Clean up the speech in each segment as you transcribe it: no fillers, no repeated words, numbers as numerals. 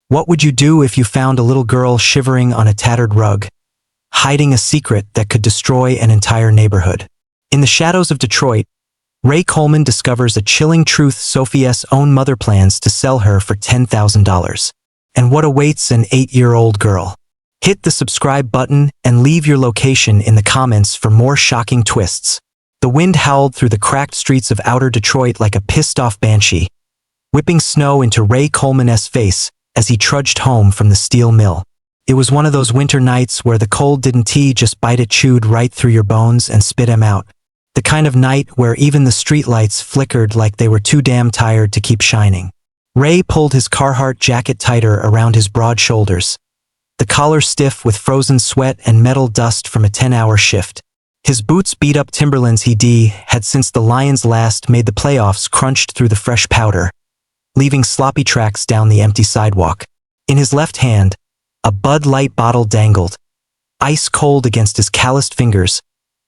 What would you do if you found a little girl shivering on a tattered rug, hiding a secret that could destroy an entire neighborhood? In the shadows of Detroit, Ray Coleman discovers a chilling truth: Sophie's own mother plans to sell her for $10,000. And what awaits an 8-year-old girl? Hit the subscribe button and leave your location in the comments for more shocking twists. The wind howled through the cracked streets of outer Detroit like a pissed-off banshee, whipping snow into Ray Coleman's face as he trudged home from the steel mill. It was one of those winter nights where the cold didn't just bite it, chewed right through your bones and spit 'em out. The kind of night where even the streetlights flickered like they were too damn tired to keep shining. Ray pulled his Carhartt jacket tighter around his broad shoulders, the collar stiff with frozen sweat and metal dust from a 10-hour shift. His boots beat up Timberlands he had since the Lions last made the playoffs crunched through the fresh powder, leaving sloppy tracks down the empty sidewalk. In his left hand, a Bud Light bottle dangled, ice cold against his calloused fingers,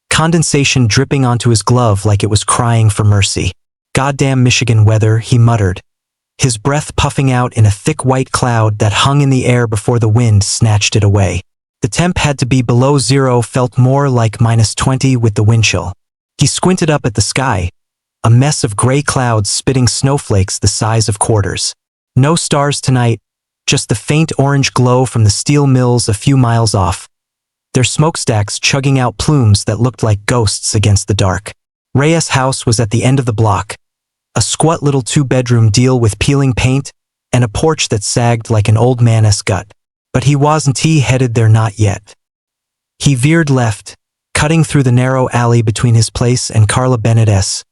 condensation dripping onto his glove like it was crying for mercy. "Goddamn Michigan weather," he muttered, his breath puffing out in a thick white cloud that hung in the air before the wind snatched it away. The temp had to be below zero, felt more like -20 with the wind chill. He squinted up at the sky, a mess of gray clouds spitting snowflakes the size of quarters. No stars tonight, just the faint orange glow from the steel mills a few miles off, their smokestacks chugging out plumes that looked like ghosts against the dark. Ray's house was at the end of the block, a squat little 2-bedroom deal with peeling paint and a porch that sagged like an old man's gut. But he wasn't headed there, not yet. He veered left, cutting through the narrow alley between his place and Carla Bennett's,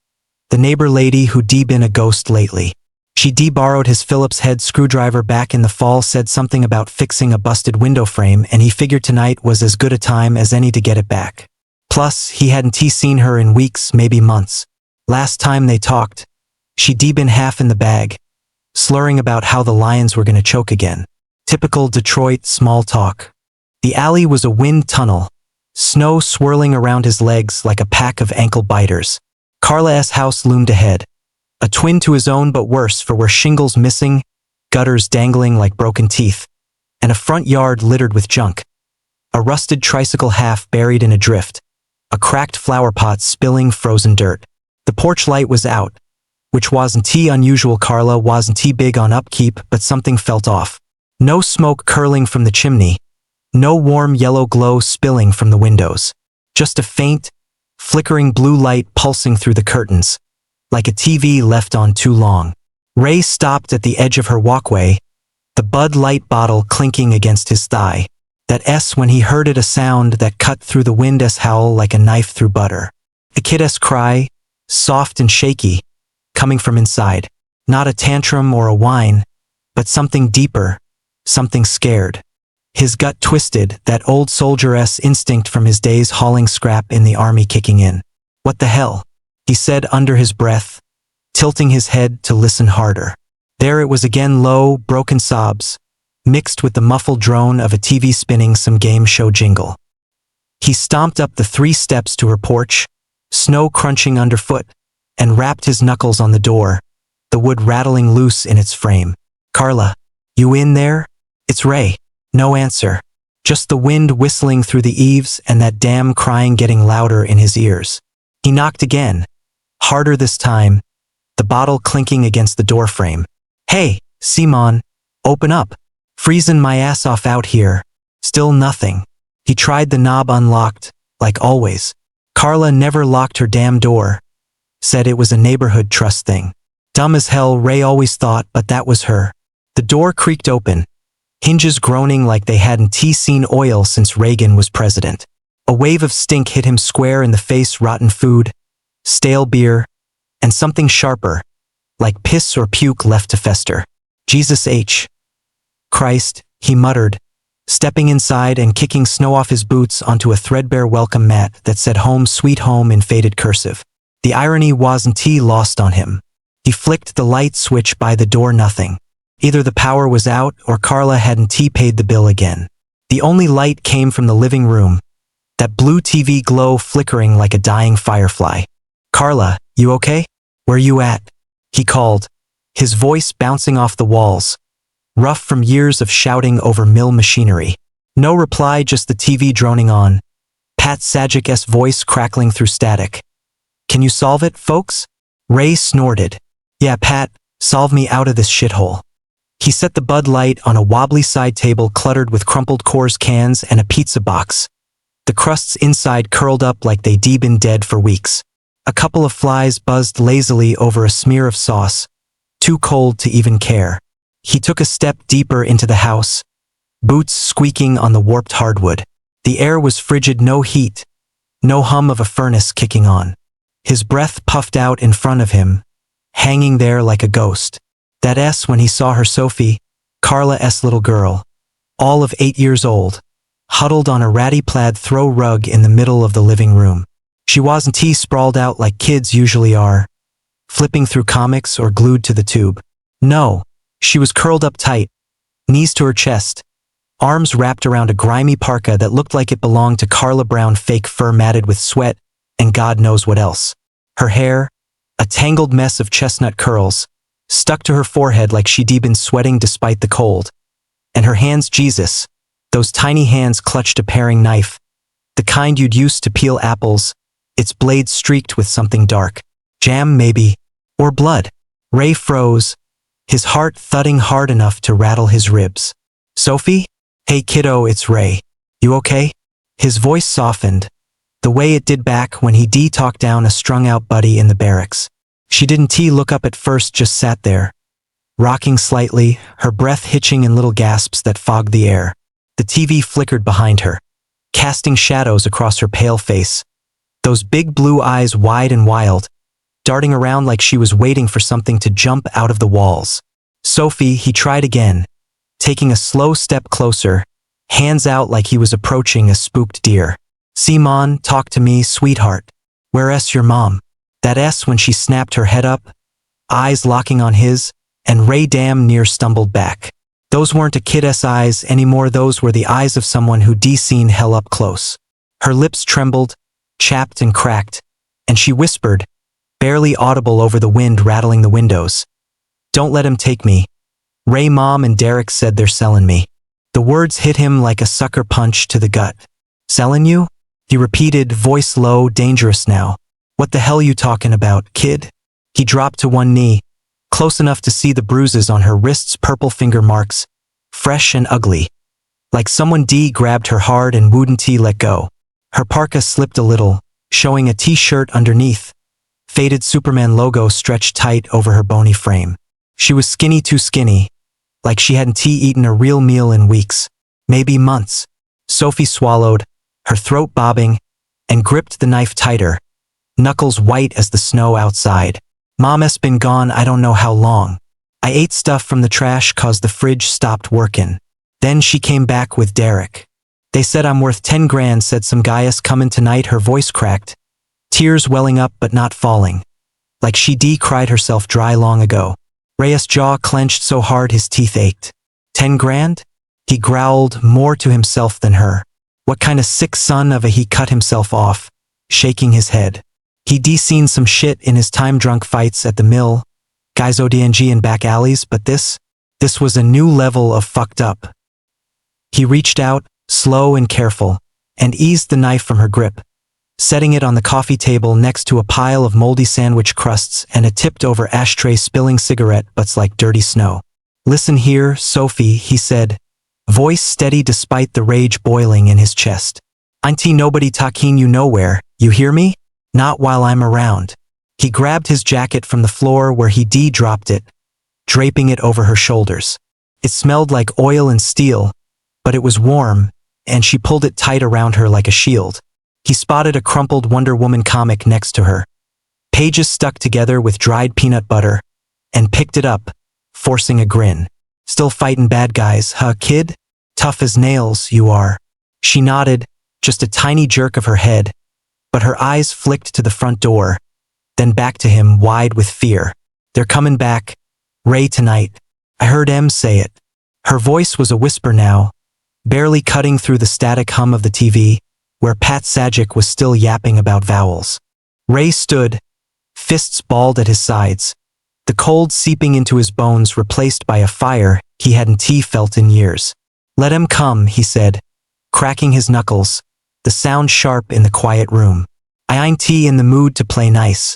the neighbor lady who'd been a ghost lately. She borrowed his Phillips head screwdriver back in the fall, said something about fixing a busted window frame, and he figured tonight was as good a time as any to get it back. Plus, he hadn't seen her in weeks, maybe months. Last time they talked, she'd been half in the bag, slurring about how the Lions were gonna choke again. Typical Detroit small talk. The alley was a wind tunnel, snow swirling around his legs like a pack of ankle biters. Carla's house loomed ahead, a twin to his own but worse, for were shingles missing, gutters dangling like broken teeth, and a front yard littered with junk. A rusted tricycle half buried in a drift, a cracked flower pot spilling frozen dirt. The porch light was out, which wasn't unusual. Carla wasn't big on upkeep, but something felt off. No smoke curling from the chimney, no warm yellow glow spilling from the windows. Just a faint, flickering blue light pulsing through the curtains, like a TV left on too long. Ray stopped at the edge of her walkway, the Bud Light bottle clinking against his thigh. That when he heard it, a sound that cut through the wind's howl like a knife through butter. A kid's cry, soft and shaky, coming from inside. Not a tantrum or a whine, but something deeper, something scared. His gut twisted, that old soldier-esque instinct from his days hauling scrap in the army kicking in. "What the hell?" he said under his breath, tilting his head to listen harder. There it was again, low, broken sobs, mixed with the muffled drone of a TV spinning some game show jingle. He stomped up the 3 steps to her porch, snow crunching underfoot, and rapped his knuckles on the door, the wood rattling loose in its frame. "Carla, you in there? It's Ray." No answer, just the wind whistling through the eaves and that damn crying getting louder in his ears. He knocked again, harder this time, the bottle clinking against the doorframe. "Hey, Simon, open up. Freezing my ass off out here." Still nothing. He tried the knob, unlocked, like always. Carla never locked her damn door. Said it was a neighborhood trust thing. Dumb as hell, Ray always thought, but that was her. The door creaked open, hinges groaning like they hadn't seen oil since Reagan was president. A wave of stink hit him square in the face: rotten food, stale beer, and something sharper, like piss or puke left to fester. "Jesus H. Christ," he muttered, stepping inside and kicking snow off his boots onto a threadbare welcome mat that said "Home Sweet Home" in faded cursive. The irony wasn't lost on him. He flicked the light switch by the door, nothing. Either the power was out or Carla hadn't paid the bill again. The only light came from the living room, that blue TV glow flickering like a dying firefly. "Carla, you okay? Where you at?" he called, his voice bouncing off the walls, rough from years of shouting over mill machinery. No reply, just the TV droning on. Pat Sajik's voice crackling through static. "Can you solve it, folks?" Ray snorted. "Yeah, Pat, solve me out of this shithole." He set the Bud Light on a wobbly side table cluttered with crumpled Coors cans and a pizza box. The crusts inside curled up like they'd been dead for weeks. A couple of flies buzzed lazily over a smear of sauce, too cold to even care. He took a step deeper into the house, boots squeaking on the warped hardwood. The air was frigid, no heat, no hum of a furnace kicking on. His breath puffed out in front of him, hanging there like a ghost. That S when he saw her, Sophie, Carla's little girl, all of 8 years old, huddled on a ratty plaid throw rug in the middle of the living room. She wasn't sprawled out like kids usually are, flipping through comics or glued to the tube. No, she was curled up tight, knees to her chest, arms wrapped around a grimy parka that looked like it belonged to Carla, brown fake fur matted with sweat and God knows what else. Her hair, a tangled mess of chestnut curls, stuck to her forehead like she'd been sweating despite the cold. And her hands, Jesus, those tiny hands clutched a paring knife, the kind you'd use to peel apples, its blade streaked with something dark. Jam, maybe, or blood. Ray froze, his heart thudding hard enough to rattle his ribs. "Sophie? Hey kiddo, it's Ray. You okay?" His voice softened, the way it did back when he talked down a strung-out buddy in the barracks. She didn't look up at first, just sat there, rocking slightly, her breath hitching in little gasps that fogged the air. The TV flickered behind her, casting shadows across her pale face, those big blue eyes wide and wild, darting around like she was waiting for something to jump out of the walls. "Sophie," he tried again, taking a slow step closer, hands out like he was approaching a spooked deer. "Simon, talk to me, sweetheart. Where's your mom?" That S when she snapped her head up, eyes locking on his, and Ray damn near stumbled back. Those weren't a kid's eyes anymore, those were the eyes of someone who'd seen hell up close. Her lips trembled, chapped and cracked, and she whispered, barely audible over the wind rattling the windows, "Don't let him take me. Ray, Mom and Derek said they're selling me." The words hit him like a sucker punch to the gut. "Selling you?" he repeated, voice low, dangerous now. "What the hell you talking about, kid?" He dropped to one knee, close enough to see the bruises on her wrists, purple finger marks, fresh and ugly. Like someone grabbed her hard and wouldn't let go. Her parka slipped a little, showing a t-shirt underneath. Faded Superman logo stretched tight over her bony frame. She was skinny, too skinny, like she hadn't eaten a real meal in weeks, maybe months. Sophie swallowed, her throat bobbing, and gripped the knife tighter, knuckles white as the snow outside. "Mom's been gone I don't know how long. I ate stuff from the trash 'cause the fridge stopped working. Then she came back with Derek. They said I'm worth 10 grand, said some guy's coming tonight." Her voice cracked, tears welling up but not falling, like she cried herself dry long ago. Ray's jaw clenched so hard his teeth ached. 10 grand? He growled, more to himself than her. What kind of sick son of a he cut himself off, shaking his head. He'd seen some shit in his time-drunk fights at the mill, guys ODNG in back alleys, but this was a new level of fucked up. He reached out, slow and careful, and eased the knife from her grip, setting it on the coffee table next to a pile of moldy sandwich crusts and a tipped-over ashtray spilling cigarette butts like dirty snow. "Listen here, Sophie," he said, voice steady despite the rage boiling in his chest. "Auntie nobody taking you nowhere, you hear me? Not while I'm around." He grabbed his jacket from the floor where he dropped it, draping it over her shoulders. It smelled like oil and steel, but it was warm, and she pulled it tight around her like a shield. He spotted a crumpled Wonder Woman comic next to her, pages stuck together with dried peanut butter, and picked it up, forcing a grin. "Still fighting bad guys, huh, kid? Tough as nails, you are." She nodded, just a tiny jerk of her head, but her eyes flicked to the front door, then back to him, wide with fear. "They're coming back, Ray, tonight. I heard Em say it." Her voice was a whisper now, barely cutting through the static hum of the TV, where Pat Sajik was still yapping about vowels. Ray stood, fists balled at his sides, the cold seeping into his bones replaced by a fire he hadn't felt in years. "Let him come," he said, cracking his knuckles, the sound sharp in the quiet room. "I ain't in the mood to play nice."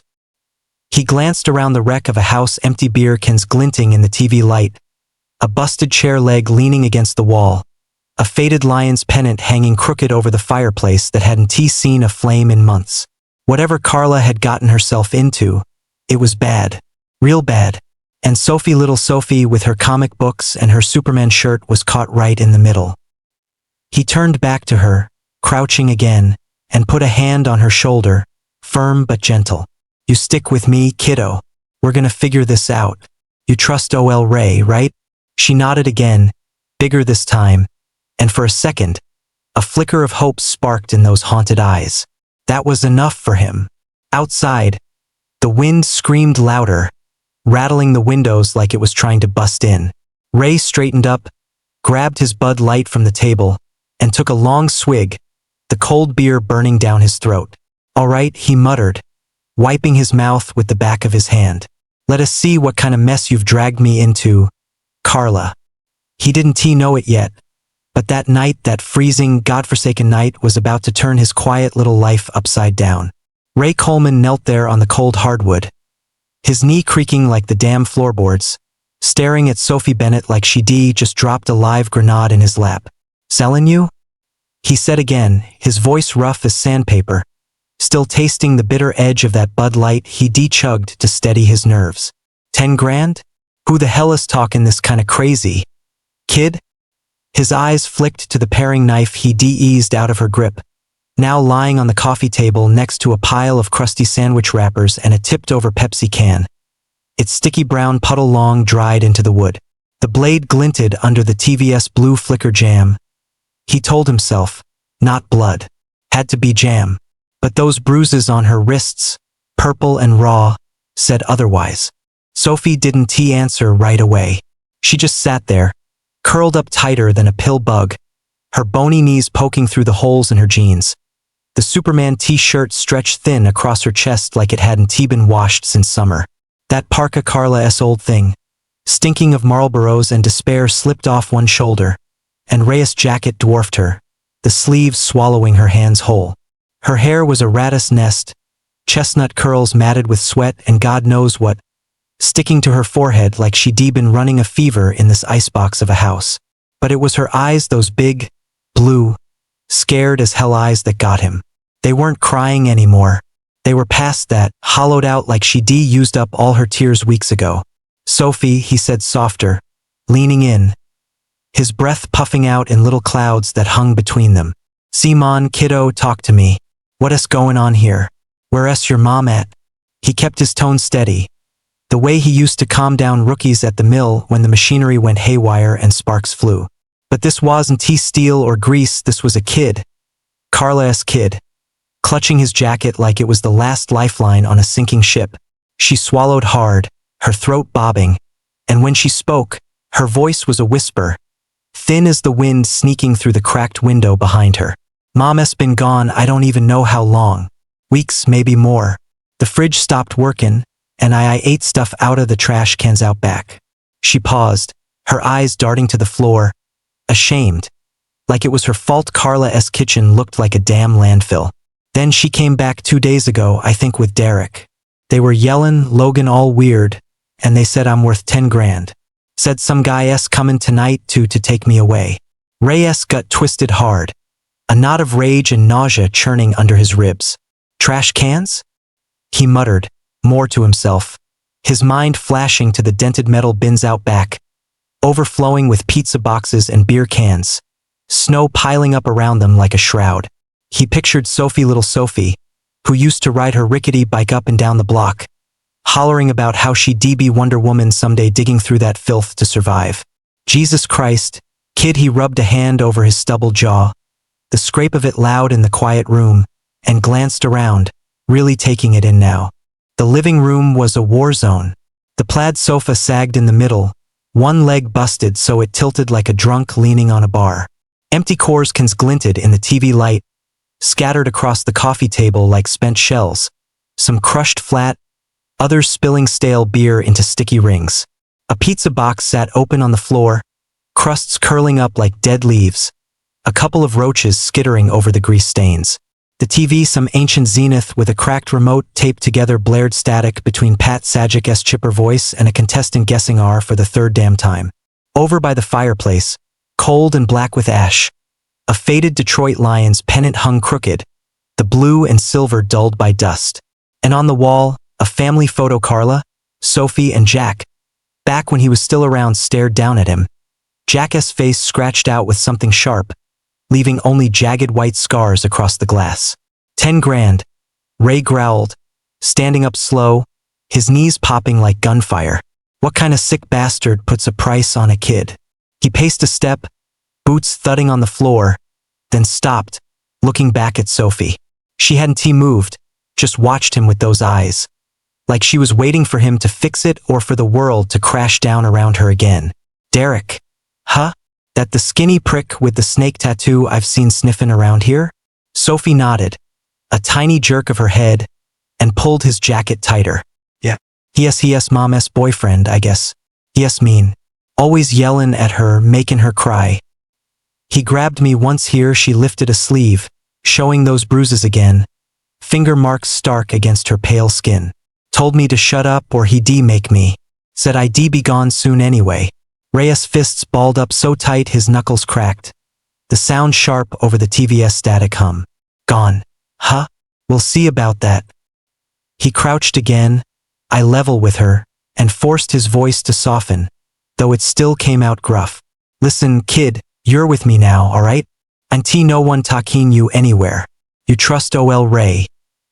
He glanced around the wreck of a house, empty beer cans glinting in the TV light, a busted chair leg leaning against the wall, a faded lion's pennant hanging crooked over the fireplace that hadn't seen a flame in months. Whatever Carla had gotten herself into, it was bad. Real bad. And Sophie, little Sophie, with her comic books and her Superman shirt, was caught right in the middle. He turned back to her, crouching again, and put a hand on her shoulder, firm but gentle. "You stick with me, kiddo. We're gonna figure this out. You trust OL Ray, right?" She nodded again, bigger this time, and for a second, a flicker of hope sparked in those haunted eyes. That was enough for him. Outside, the wind screamed louder, rattling the windows like it was trying to bust in. Ray straightened up, grabbed his Bud Light from the table, and took a long swig, the cold beer burning down his throat. "All right," he muttered, wiping his mouth with the back of his hand. "Let us see what kind of mess you've dragged me into, Carla." He didn't know it yet, but that night, that freezing, godforsaken night, was about to turn his quiet little life upside down. Ray Coleman knelt there on the cold hardwood, his knee creaking like the damn floorboards, staring at Sophie Bennett like she'd just dropped a live grenade in his lap. "Sellin' you?" he said again, his voice rough as sandpaper, still tasting the bitter edge of that Bud Light he chugged to steady his nerves. 10 grand? Who the hell is talking this kind of crazy? Kid? His eyes flicked to the paring knife he'd eased out of her grip, now lying on the coffee table next to a pile of crusty sandwich wrappers and a tipped-over Pepsi can. Its sticky brown puddle long dried into the wood. The blade glinted under the TVS blue flicker jam. He told himself, not blood. Had to be jam. But those bruises on her wrists, purple and raw, said otherwise. Sophie didn't answer right away. She just sat there, curled up tighter than a pill bug, her bony knees poking through the holes in her jeans. The Superman t-shirt stretched thin across her chest like it hadn't been washed since summer. That parka Carla's old thing, stinking of Marlboros and despair, slipped off one shoulder, and Reyes' jacket dwarfed her, the sleeves swallowing her hands whole. Her hair was a rat's nest, chestnut curls matted with sweat and God knows what, sticking to her forehead like she'd been running a fever in this icebox of a house. But it was her eyes, those big, blue, scared as hell eyes that got him. They weren't crying anymore. They were past that, hollowed out like she'd used up all her tears weeks ago. "Sophie," he said softer, leaning in, his breath puffing out in little clouds that hung between them. "Simon, kiddo, talk to me. What's going on here? Where's your mom at?" He kept his tone steady, the way he used to calm down rookies at the mill when the machinery went haywire and sparks flew. But this wasn't steel or grease, this was a kid. Carla's kid. Clutching his jacket like it was the last lifeline on a sinking ship. She swallowed hard, her throat bobbing, and when she spoke, her voice was a whisper, thin as the wind sneaking through the cracked window behind her. "Mama's been gone I don't even know how long. Weeks, maybe more. The fridge stopped working, and I ate stuff out of the trash cans out back." She paused, her eyes darting to the floor, ashamed, like it was her fault Carla's kitchen looked like a damn landfill. "Then she came back 2 days ago, I think, with Derek. They were yelling, Logan all weird, and they said I'm worth 10 grand. Said some guy's coming tonight to take me away." Reyes' gut twisted hard, a knot of rage and nausea churning under his ribs. "Trash cans?" he muttered, more to himself, his mind flashing to the dented metal bins out back, overflowing with pizza boxes and beer cans, snow piling up around them like a shroud. He pictured Sophie, little Sophie, who used to ride her rickety bike up and down the block, hollering about how she'd be Wonder Woman someday, digging through that filth to survive. Jesus Christ, kid, he rubbed a hand over his stubbled jaw, the scrape of it loud in the quiet room, and glanced around, really taking it in now. The living room was a war zone. The plaid sofa sagged in the middle, one leg busted so it tilted like a drunk leaning on a bar. Empty Coors cans glinted in the TV light, scattered across the coffee table like spent shells, some crushed flat, others spilling stale beer into sticky rings. A pizza box sat open on the floor, crusts curling up like dead leaves, a couple of roaches skittering over the grease stains. The TV, some ancient zenith with a cracked remote taped together, blared static between Pat Sajik's chipper voice and a contestant guessing R for the third damn time. Over by the fireplace, cold and black with ash, a faded Detroit Lions pennant hung crooked, the blue and silver dulled by dust. And on the wall, a family photo. Carla, Sophie, and Jack, back when he was still around, stared down at him. Jack's face scratched out with something sharp, leaving only jagged white scars across the glass. 10 grand, Ray growled, standing up slow, his knees popping like gunfire. What kind of sick bastard puts a price on a kid? He paced a step, boots thudding on the floor, then stopped, looking back at Sophie. She hadn't moved, just watched him with those eyes, like she was waiting for him to fix it or for the world to crash down around her again. Derek. Huh? That the skinny prick with the snake tattoo I've seen sniffing around here? Sophie nodded, a tiny jerk of her head, and pulled his jacket tighter. Yeah. Yes, mom's boyfriend, I guess. Yes, mean. Always yellin' at her, making her cry. He grabbed me once here. She lifted a sleeve, showing those bruises again, finger marks stark against her pale skin. Told me to shut up or he'd make me. Said I'd be gone soon anyway. Reyes' fists balled up so tight his knuckles cracked, the sound sharp over the TV's static hum. Gone. Huh? We'll see about that. He crouched again, eye level with her, and forced his voice to soften, though it still came out gruff. Listen, kid, you're with me now, all right? Auntie no one taking you anywhere. You trust OL Ray,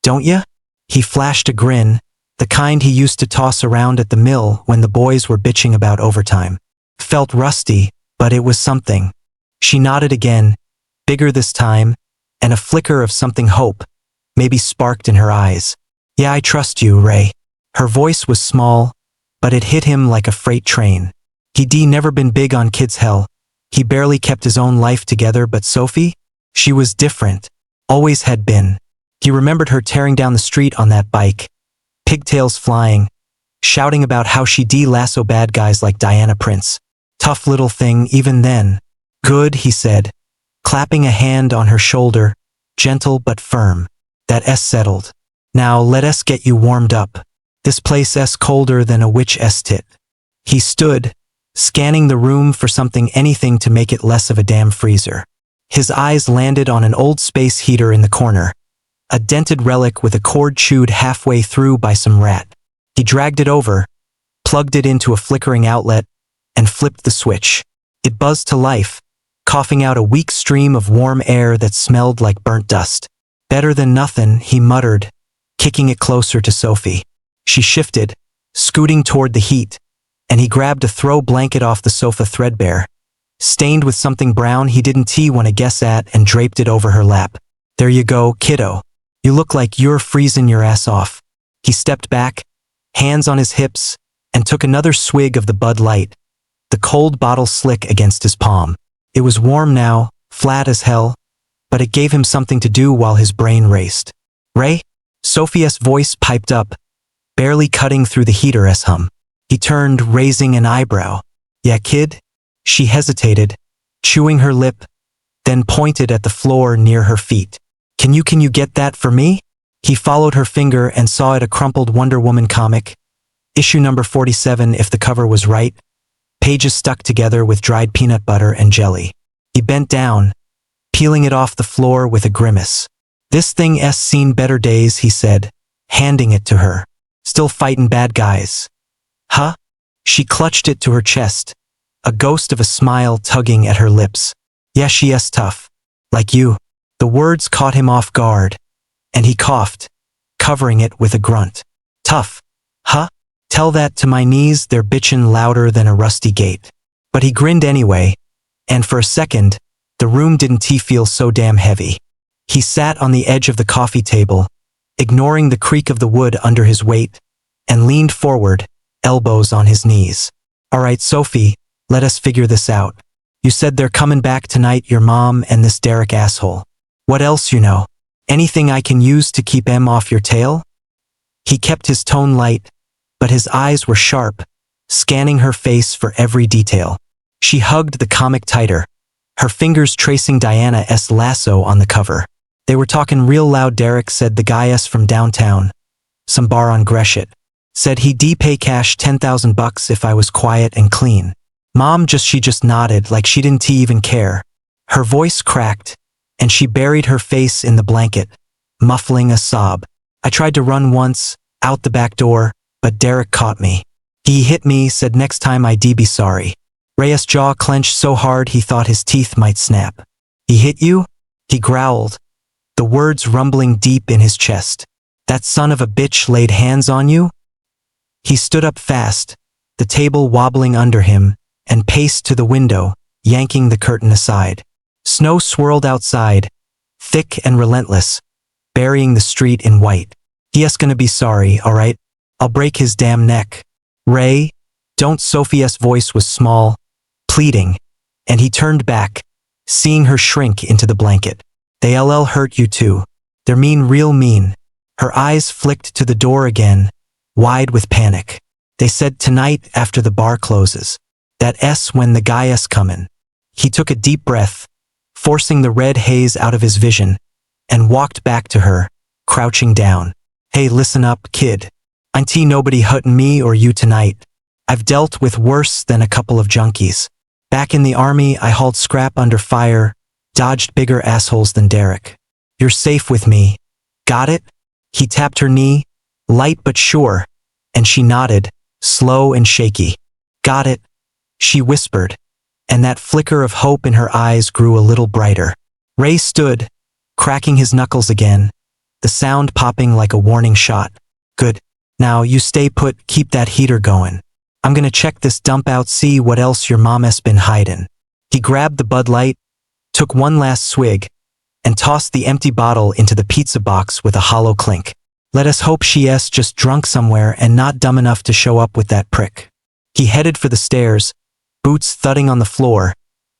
don't ya? He flashed a grin, the kind he used to toss around at the mill when the boys were bitching about overtime. Felt rusty, but it was something. She nodded again, bigger this time, and a flicker of something hope, maybe sparked in her eyes. Yeah, I trust you, Ray. Her voice was small, but it hit him like a freight train. He'd never been big on kids' hell. He barely kept his own life together, but Sophie? She was different. Always had been. He remembered her tearing down the street on that bike, pigtails flying, shouting about how she'd lasso bad guys like Diana Prince. Tough little thing even then. Good, he said, clapping a hand on her shoulder, gentle but firm. That S settled. Now let us get you warmed up. This place S colder than a witch S tit. He stood, scanning the room for anything to make it less of a damn freezer. His eyes landed on an old space heater in the corner, a dented relic with a cord chewed halfway through by some rat. He dragged it over, plugged it into a flickering outlet, and flipped the switch. It buzzed to life, coughing out a weak stream of warm air that smelled like burnt dust. Better than nothing, he muttered, kicking it closer to Sophie. She shifted, scooting toward the heat, and he grabbed a throw blanket off the sofa, threadbare, stained with something brown he didn't want to guess at, and draped it over her lap. There you go, kiddo. You look like you're freezing your ass off. He stepped back, hands on his hips, and took another swig of the Bud Light, the cold bottle slick against his palm. It was warm now, flat as hell, but it gave him something to do while his brain raced. Ray? Sophie's voice piped up, barely cutting through the heater's hum. He turned, raising an eyebrow. Yeah, kid? She hesitated, chewing her lip, then pointed at the floor near her feet. Can you get that for me? He followed her finger and saw it, a crumpled Wonder Woman comic, issue number 47 if the cover was right, pages stuck together with dried peanut butter and jelly. He bent down, peeling it off the floor with a grimace. This thing's seen better days, he said, handing it to her. Still fightin' bad guys. Huh? She clutched it to her chest, a ghost of a smile tugging at her lips. Yeah, she's tough. Like you. The words caught him off guard, and he coughed, covering it with a grunt. Tough. Huh? Tell that to my knees, they're bitchin' louder than a rusty gate. But he grinned anyway, and for a second, the room didn't feel so damn heavy. He sat on the edge of the coffee table, ignoring the creak of the wood under his weight, and leaned forward, elbows on his knees. All right, Sophie, let us figure this out. You said they're coming back tonight, your mom and this Derek asshole. What else you know? Anything I can use to keep em off your tail? He kept his tone light, but his eyes were sharp, scanning her face for every detail. She hugged the comic tighter, her fingers tracing Diana's lasso on the cover. They were talking real loud. Derek said the guy from downtown, some bar on Gresham, said he'd pay cash $10,000 if I was quiet and clean. Mom she just nodded like she didn't even care. Her voice cracked, and she buried her face in the blanket, muffling a sob. I tried to run once, out the back door, but Derek caught me. He hit me, said next time I'd be sorry. Reyes' jaw clenched so hard he thought his teeth might snap. He hit you? He growled, the words rumbling deep in his chest. That son of a bitch laid hands on you? He stood up fast, the table wobbling under him, and paced to the window, yanking the curtain aside. Snow swirled outside, thick and relentless, burying the street in white. He's gonna be sorry, all right? I'll break his damn neck. Ray, don't. Sophie's voice was small, pleading, and he turned back, seeing her shrink into the blanket. They'll hurt you too. They're mean, real mean. Her eyes flicked to the door again, wide with panic. They said tonight after the bar closes. That's when the guy's comin'. He took a deep breath, forcing the red haze out of his vision, and walked back to her, crouching down. Hey, listen up, kid. Auntie, nobody hurtin' me or you tonight. I've dealt with worse than a couple of junkies. Back in the army, I hauled scrap under fire, dodged bigger assholes than Derek. You're safe with me. Got it? He tapped her knee, light but sure, and she nodded, slow and shaky. Got it, she whispered, and that flicker of hope in her eyes grew a little brighter. Ray stood, cracking his knuckles again, the sound popping like a warning shot. Good. Now you stay put, keep that heater going. I'm gonna check this dump out, see what else your mama's been hiding. He grabbed the Bud Light, took one last swig, and tossed the empty bottle into the pizza box with a hollow clink. Let us hope she's just drunk somewhere and not dumb enough to show up with that prick. He headed for the stairs, boots thudding on the floor,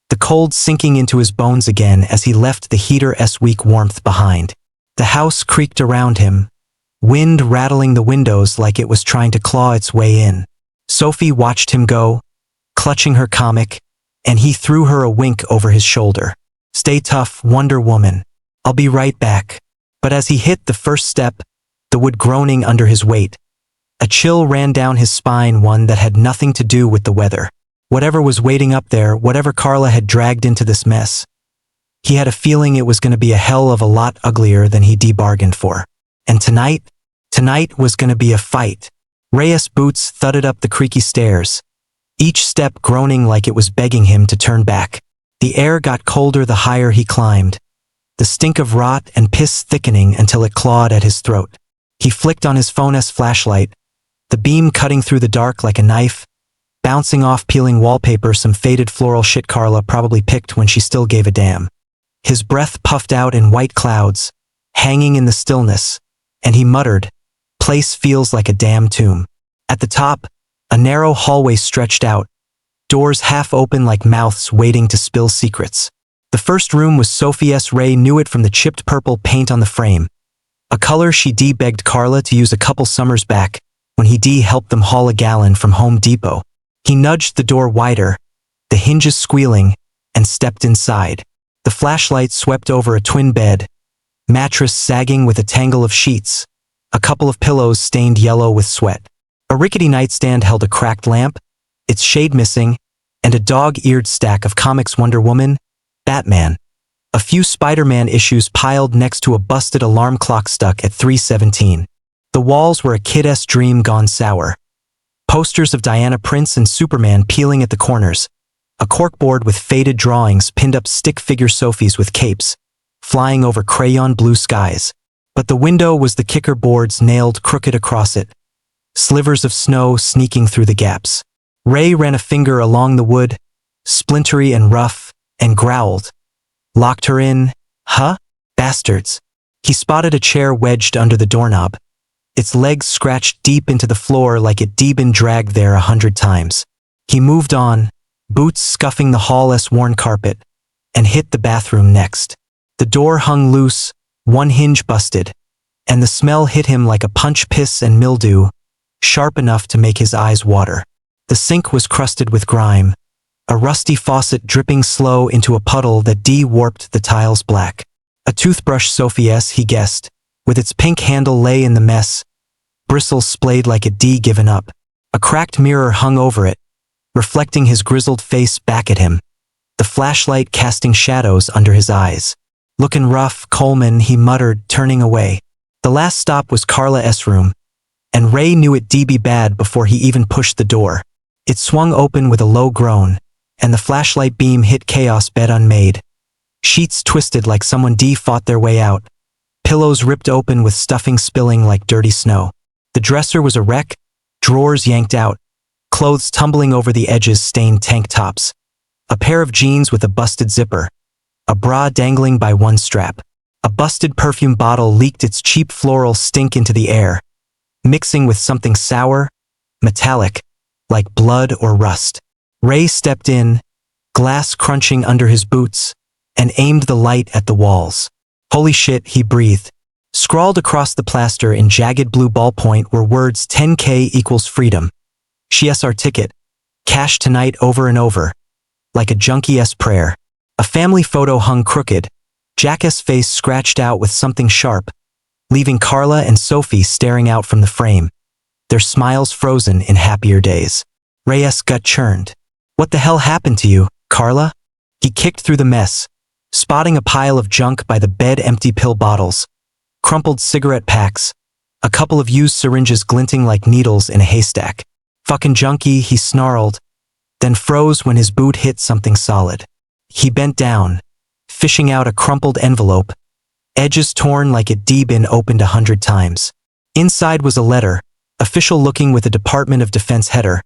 the cold sinking into his bones again as he left the heater's weak warmth behind. The house creaked around him, wind rattling the windows like it was trying to claw its way in. Sophie watched him go, clutching her comic, and he threw her a wink over his shoulder. Stay tough, Wonder Woman. I'll be right back. But as he hit the first step, the wood groaning under his weight, a chill ran down his spine, one that had nothing to do with the weather. Whatever was waiting up there, whatever Carla had dragged into this mess, he had a feeling it was going to be a hell of a lot uglier than he bargained for. And tonight was going to be a fight. Reyes' boots thudded up the creaky stairs, each step groaning like it was begging him to turn back. The air got colder the higher he climbed, the stink of rot and piss thickening until it clawed at his throat. He flicked on his phone's flashlight, the beam cutting through the dark like a knife, bouncing off peeling wallpaper, some faded floral shit Carla probably picked when she still gave a damn. His breath puffed out in white clouds, hanging in the stillness, and he muttered, "Place feels like a damn tomb." At the top, a narrow hallway stretched out, doors half open like mouths waiting to spill secrets. The first room was Sophie's. Ray knew it from the chipped purple paint on the frame, a color she begged Carla to use a couple summers back when he helped them haul a gallon from Home Depot. He nudged the door wider, the hinges squealing, and stepped inside. The flashlight swept over a twin bed, mattress sagging with a tangle of sheets, a couple of pillows stained yellow with sweat. A rickety nightstand held a cracked lamp, its shade missing, and a dog-eared stack of comics: Wonder Woman, Batman. A few Spider-Man issues piled next to a busted alarm clock stuck at 3:17. The walls were a kid's dream gone sour. Posters of Diana Prince and Superman peeling at the corners, a corkboard with faded drawings pinned up stick figure Sophies with capes, flying over crayon blue skies. But the window was the kicker boards nailed crooked across it, slivers of snow sneaking through the gaps. Ray ran a finger along the wood, splintery and rough, and growled. Locked her in, huh? Bastards. He spotted a chair wedged under the doorknob, its legs scratched deep into the floor like it been dragged there 100 times. He moved on, boots scuffing the hall's worn carpet, and hit the bathroom next. The door hung loose, one hinge busted, and the smell hit him like a punch: piss and mildew, sharp enough to make his eyes water. The sink was crusted with grime, a rusty faucet dripping slow into a puddle that warped the tiles black. A toothbrush Sophie's, he guessed, with its pink handle lay in the mess, bristles splayed like a given up. A cracked mirror hung over it, reflecting his grizzled face back at him, the flashlight casting shadows under his eyes. "Lookin' rough, Coleman," he muttered, turning away. The last stop was Carla's room, and Ray knew it'd be bad before he even pushed the door. It swung open with a low groan, and the flashlight beam hit Chaos bed unmade. Sheets twisted like someone fought their way out, pillows ripped open with stuffing spilling like dirty snow. The dresser was a wreck, drawers yanked out, clothes tumbling over the edges stained tank tops, a pair of jeans with a busted zipper, a bra dangling by one strap. A busted perfume bottle leaked its cheap floral stink into the air, mixing with something sour, metallic, like blood or rust. Ray stepped in, glass crunching under his boots, and aimed the light at the walls. "Holy shit," he breathed. Scrawled across the plaster in jagged blue ballpoint were words 10K equals freedom. She's our ticket. Cash tonight over and over. Like a junkie's prayer. A family photo hung crooked, Jack's face scratched out with something sharp, leaving Carla and Sophie staring out from the frame, their smiles frozen in happier days. Ray's gut churned. "What the hell happened to you, Carla?" He kicked through the mess, spotting a pile of junk by the bed, empty pill bottles, crumpled cigarette packs, a couple of used syringes glinting like needles in a haystack. "Fucking junkie," he snarled, then froze when his boot hit something solid. He bent down, fishing out a crumpled envelope, edges torn like it'd been opened 100 times. Inside was a letter, official looking with a Department of Defense header,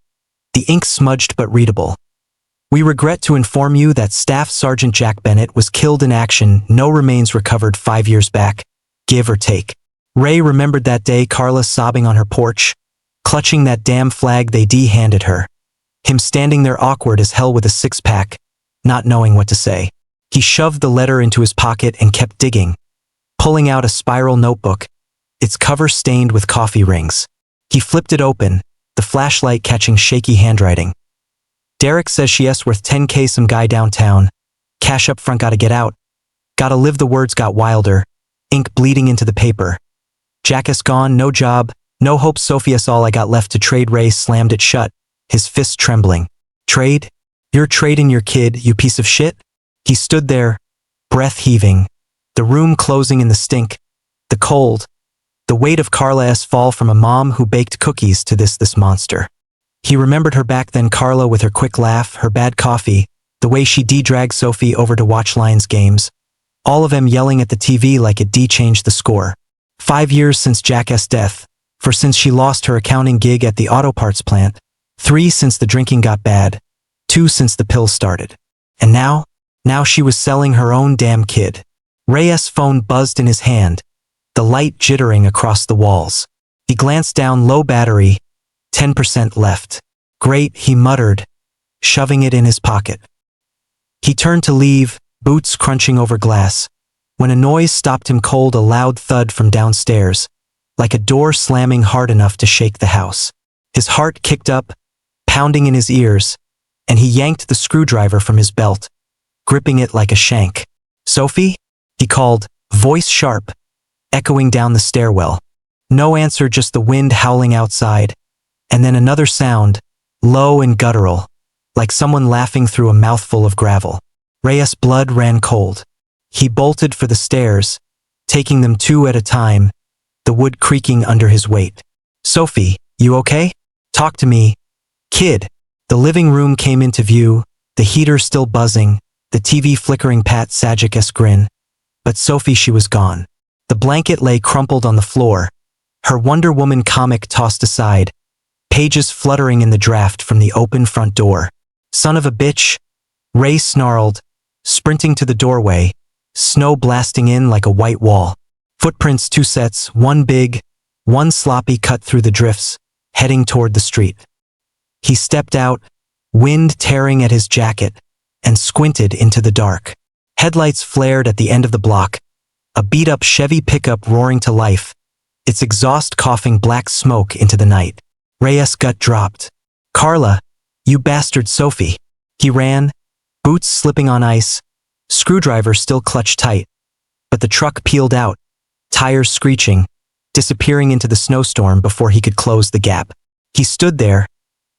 the ink smudged but readable. "We regret to inform you that Staff Sergeant Jack Bennett was killed in action, no remains recovered 5 years back, give or take." Ray remembered that day, Carla sobbing on her porch, clutching that damn flag they handed her. Him standing there awkward as hell with a six-pack, not knowing what to say. He shoved the letter into his pocket and kept digging, pulling out a spiral notebook, its cover stained with coffee rings. He flipped it open, the flashlight catching shaky handwriting. "Derek says she's worth 10K, some guy downtown. Cash up front, gotta get out. Gotta live." The words got wilder, ink bleeding into the paper. "Jack's gone, no job, no hope, Sophie's all I got left to trade." Ray slammed it shut, his fist trembling. "Trade? You're trading your kid, you piece of shit?" He stood there, breath heaving, the room closing in the stink, the cold, the weight of Carla's fall from a mom who baked cookies to this monster. He remembered her back then, Carla with her quick laugh, her bad coffee, the way she dragged Sophie over to watch Lions games, all of them yelling at the TV like it changed the score. 5 years since Jack's death, 4 since she lost her accounting gig at the auto parts plant, 3 since the drinking got bad, 2 since the pills started. And now she was selling her own damn kid. Ray's phone buzzed in his hand, the light jittering across the walls. He glanced down, low battery, 10% left. "Great," he muttered, shoving it in his pocket. He turned to leave, boots crunching over glass, when a noise stopped him cold, a loud thud from downstairs, like a door slamming hard enough to shake the house. His heart kicked up, pounding in his ears, and he yanked the screwdriver from his belt, gripping it like a shank. "Sophie?" he called, voice sharp, echoing down the stairwell. No answer, just the wind howling outside, and then another sound, low and guttural, like someone laughing through a mouthful of gravel. Ray's blood ran cold. He bolted for the stairs, taking them 2 at a time, the wood creaking under his weight. "Sophie, you okay? Talk to me, kid." The living room came into view, the heater still buzzing, the TV flickering Pat Sajik's grin. But Sophie, she was gone. The blanket lay crumpled on the floor, her Wonder Woman comic tossed aside, pages fluttering in the draft from the open front door. "Son of a bitch," Ray snarled, sprinting to the doorway, snow blasting in like a white wall. Footprints, 2 sets, one big, one sloppy, cut through the drifts, heading toward the street. He stepped out, wind tearing at his jacket, and squinted into the dark. Headlights flared at the end of the block, a beat-up Chevy pickup roaring to life, its exhaust coughing black smoke into the night. Reyes' gut dropped. Carla, you bastard Sophie. He ran, boots slipping on ice, screwdriver still clutched tight. But the truck peeled out, tires screeching, disappearing into the snowstorm before he could close the gap. He stood there,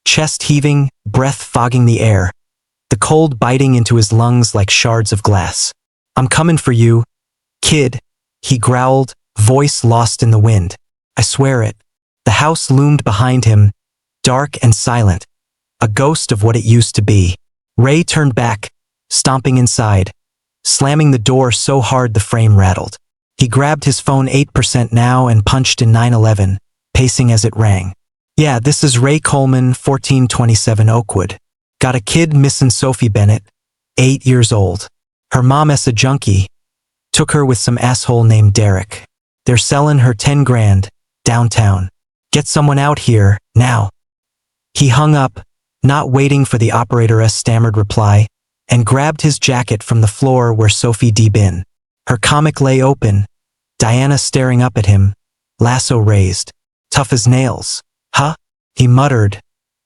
chest heaving, breath fogging the air, the cold biting into his lungs like shards of glass. I'm coming for you, kid, he growled, voice lost in the wind. I swear it. The house loomed behind him, dark and silent, a ghost of what it used to be. Ray turned back, stomping inside, slamming the door so hard the frame rattled. He grabbed his phone 8% now and punched in 911, pacing as it rang. Yeah, this is Ray Coleman, 1427 Oakwood. Got a kid missing Sophie Bennett, 8 years old. Her mom is a junkie. Took her with some asshole named Derek. They're selling her 10 grand, downtown. Get someone out here, now. He hung up, not waiting for the operator's stammered reply, and grabbed his jacket from the floor where Sophie D. been. Her comic lay open, Diana staring up at him, lasso raised. Tough as nails. Huh? He muttered,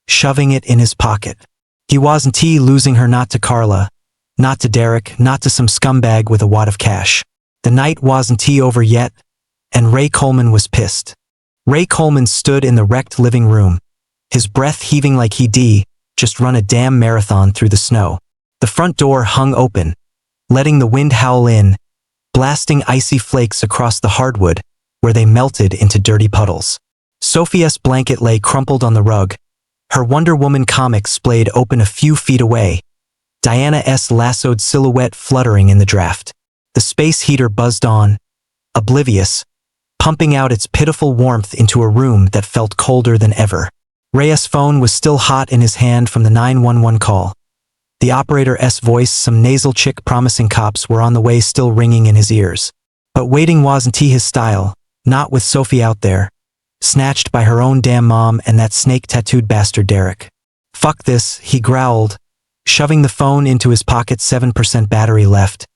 shoving it in his pocket. He wasn't losing her, not to Carla, not to Derek, not to some scumbag with a wad of cash. The night wasn't over yet, and Ray Coleman was pissed. Ray Coleman stood in the wrecked living room, his breath heaving like he'd just run a damn marathon through the snow. The front door hung open, letting the wind howl in, blasting icy flakes across the hardwood, where they melted into dirty puddles. Sophie's blanket lay crumpled on the rug, her Wonder Woman comic splayed open a few feet away, Diana's lassoed silhouette fluttering in the draft. The space heater buzzed on, oblivious, pumping out its pitiful warmth into a room that felt colder than ever. Reyes' phone was still hot in his hand from the 911 call. The operator's voice, some nasal chick promising cops were on the way, still ringing in his ears. But waiting wasn't his style, not with Sophie out there, snatched by her own damn mom and that snake-tattooed bastard Derek. Fuck this, he growled, shoving the phone into his pocket. 7% battery left,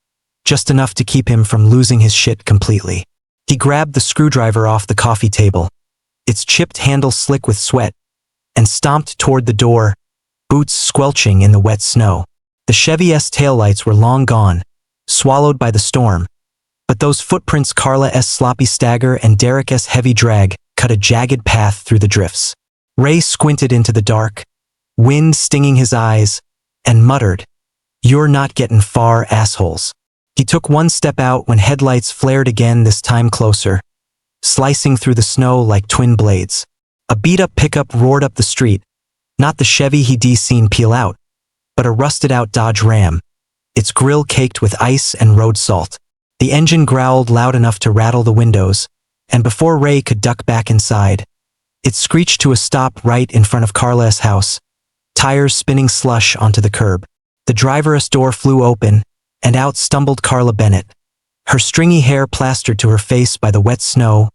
just enough to keep him from losing his shit completely. He grabbed the screwdriver off the coffee table, its chipped handle slick with sweat, and stomped toward the door, boots squelching in the wet snow. The Chevy's taillights were long gone, swallowed by the storm, but those footprints, Carla's sloppy stagger and Derek's heavy drag, cut a jagged path through the drifts. Ray squinted into the dark, wind stinging his eyes, and muttered, "You're not getting far, assholes." He took one step out when headlights flared again, this time closer, slicing through the snow like twin blades. A beat-up pickup roared up the street, not the Chevy he'd seen peel out, but a rusted-out Dodge Ram, its grill caked with ice and road salt. The engine growled loud enough to rattle the windows, and before Ray could duck back inside, it screeched to a stop right in front of Carla's house, tires spinning slush onto the curb. The driver's door flew open, and out stumbled Carla Bennett, her stringy hair plastered to her face by the wet snow,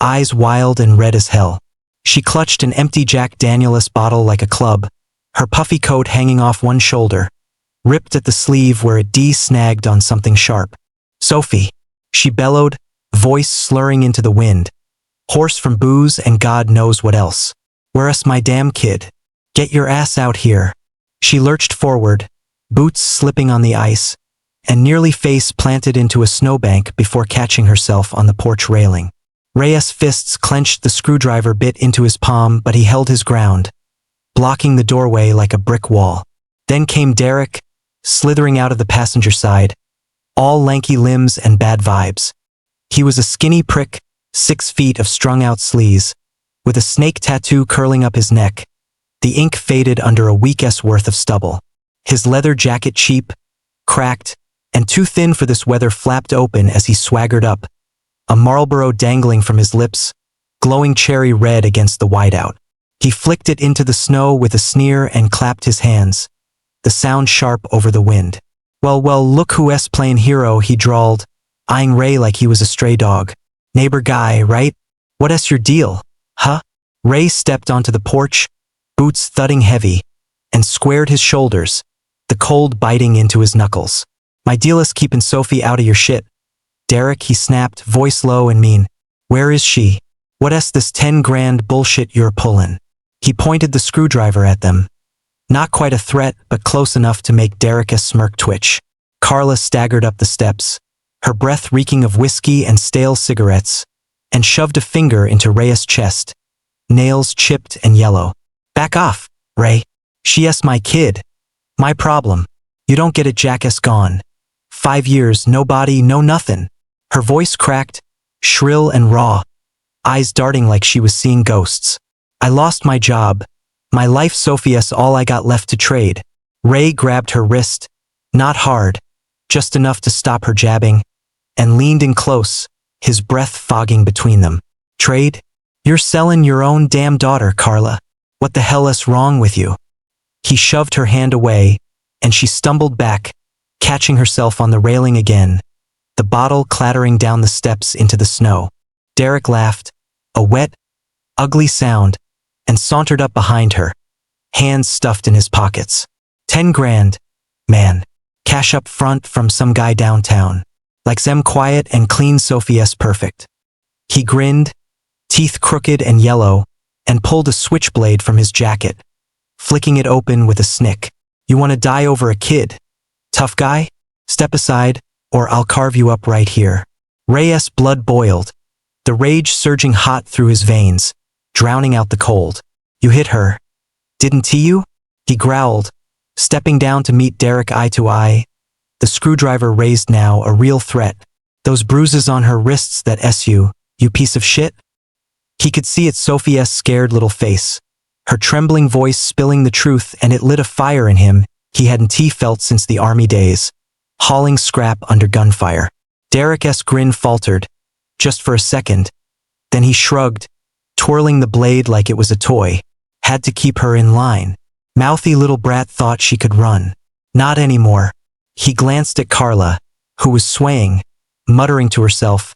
eyes wild and red as hell. She clutched an empty Jack Daniel's bottle like a club, her puffy coat hanging off one shoulder, ripped at the sleeve where it snagged on something sharp. "Sophie," she bellowed, voice slurring into the wind, hoarse from booze and God knows what else. "Where's my damn kid? Get your ass out here." She lurched forward, boots slipping on the ice, and nearly face planted into a snowbank before catching herself on the porch railing. Reyes' fists clenched, the screwdriver bit into his palm, but he held his ground, blocking the doorway like a brick wall. Then came Derek, slithering out of the passenger side, all lanky limbs and bad vibes. He was a skinny prick, 6 feet of strung-out sleaze, with a snake tattoo curling up his neck, the ink faded under a week's worth of stubble. His leather jacket, cheap, cracked, and too thin for this weather, flapped open as he swaggered up, a Marlboro dangling from his lips, glowing cherry red against the whiteout. He flicked it into the snow with a sneer and clapped his hands, the sound sharp over the wind. Well, look who's playing hero," he drawled, eyeing Ray like he was a stray dog. "Neighbor guy, right? What's your deal, huh?" Ray stepped onto the porch, boots thudding heavy, and squared his shoulders, the cold biting into his knuckles. "My deal is keeping Sophie out of your shit, Derek," he snapped, voice low and mean. "Where is she? What's this 10 grand bullshit you're pulling?" He pointed the screwdriver at them. Not quite a threat, but close enough to make Derek's smirk twitch. Carla staggered up the steps, her breath reeking of whiskey and stale cigarettes, and shoved a finger into Ray's chest, nails chipped and yellow. Back off, Ray. She's my kid. My problem. You don't get it, jackass gone. 5 years, no body, no nothing. Her voice cracked, shrill and raw, eyes darting like she was seeing ghosts. I lost my job. My life, Sophie's all I got left to trade. Ray grabbed her wrist, not hard, just enough to stop her jabbing, and leaned in close, his breath fogging between them. Trade? You're selling your own damn daughter, Carla. What the hell is wrong with you? He shoved her hand away, and she stumbled back, catching herself on the railing again, the bottle clattering down the steps into the snow. Derek laughed, a wet, ugly sound, and sauntered up behind her, hands stuffed in his pockets. 10 grand, man. Cash up front from some guy downtown. Like them quiet and clean, Sophie's perfect. He grinned, teeth crooked and yellow, and pulled a switchblade from his jacket, flicking it open with a snick. You want to die over a kid? Tough guy? Step aside, or I'll carve you up right here. Ray's blood boiled, the rage surging hot through his veins, drowning out the cold. You hit her. Didn't you? He growled, stepping down to meet Derek eye to eye, the screwdriver raised now, a real threat. Those bruises on her wrists, that you piece of shit? He could see it, Sophie's scared little face, her trembling voice spilling the truth, and it lit a fire in him he hadn't felt since the army days, hauling scrap under gunfire. Derek's grin faltered, just for a second. Then he shrugged, twirling the blade like it was a toy. Had to keep her in line. Mouthy little brat thought she could run. Not anymore. He glanced at Carla, who was swaying, muttering to herself,